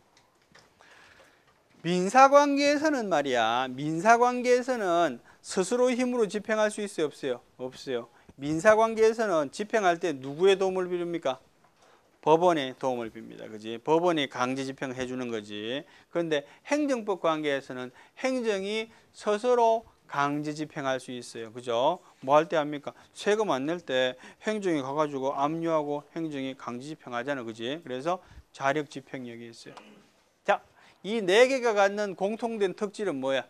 민사관계에서는 말이야. 민사관계에서는 스스로의 힘으로 집행할 수 있어요, 없어요? 없어요. 민사관계에서는 집행할 때 누구의 도움을 빌립니까? 법원의 도움을 빕니다. 그지? 법원이 강제 집행을 해주는 거지. 그런데 행정법 관계에서는 행정이 스스로 강제 집행할 수 있어요. 그죠? 뭐 할 때 합니까? 세금 안 낼 때 행정이 가가지고 압류하고 행정이 강제 집행하잖아. 그지? 그래서 자력 집행력이 있어요. 자, 이 네 개가 갖는 공통된 특질은 뭐야?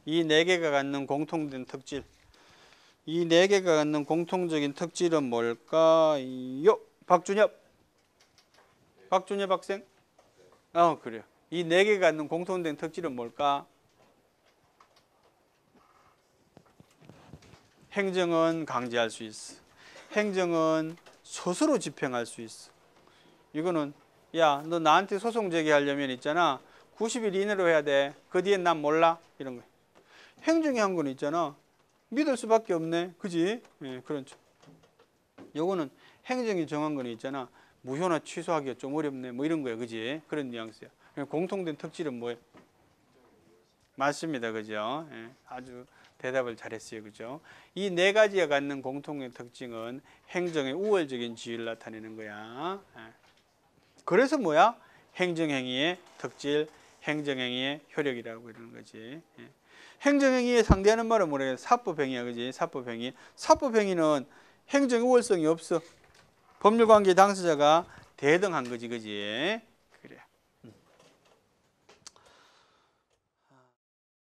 이 네 개가 갖는 공통된 특질. 이 네 개가 갖는 공통적인 특질은 뭘까요? 박준엽 학생? 그래요. 이 네 개가 갖는 공통된 특질은 뭘까? 행정은 강제할 수 있어. 행정은 스스로 집행할 수 있어. 이거는 야, 너 나한테 소송 제기하려면 있잖아. 90일 이내로 해야 돼. 그 뒤엔 난 몰라. 이런 거야. 행정이 한 건 있잖아. 믿을 수밖에 없네. 그지? 예, 그렇죠. 요거는 행정이 정한 건 있잖아. 무효나 취소하기가 좀 어렵네. 뭐 이런 거야. 그지? 그런 뉘앙스야. 공통된 특질은 뭐예요? 맞습니다. 그죠? 예, 아주 대답을 잘했어요. 그죠? 이 네 가지가 갖는 공통된 특징은 행정의 우월적인 지위를 나타내는 거야. 예. 그래서 뭐야? 행정행위의 특질, 행정행위의 효력이라고 이러는 거지. 예. 행정행위에 상대하는 말은 뭐래? 사법행위야. 그지? 사법행위. 사법행위는 행정 우월성이 없어. 법률관계 당사자가 대등한 거지. 그지?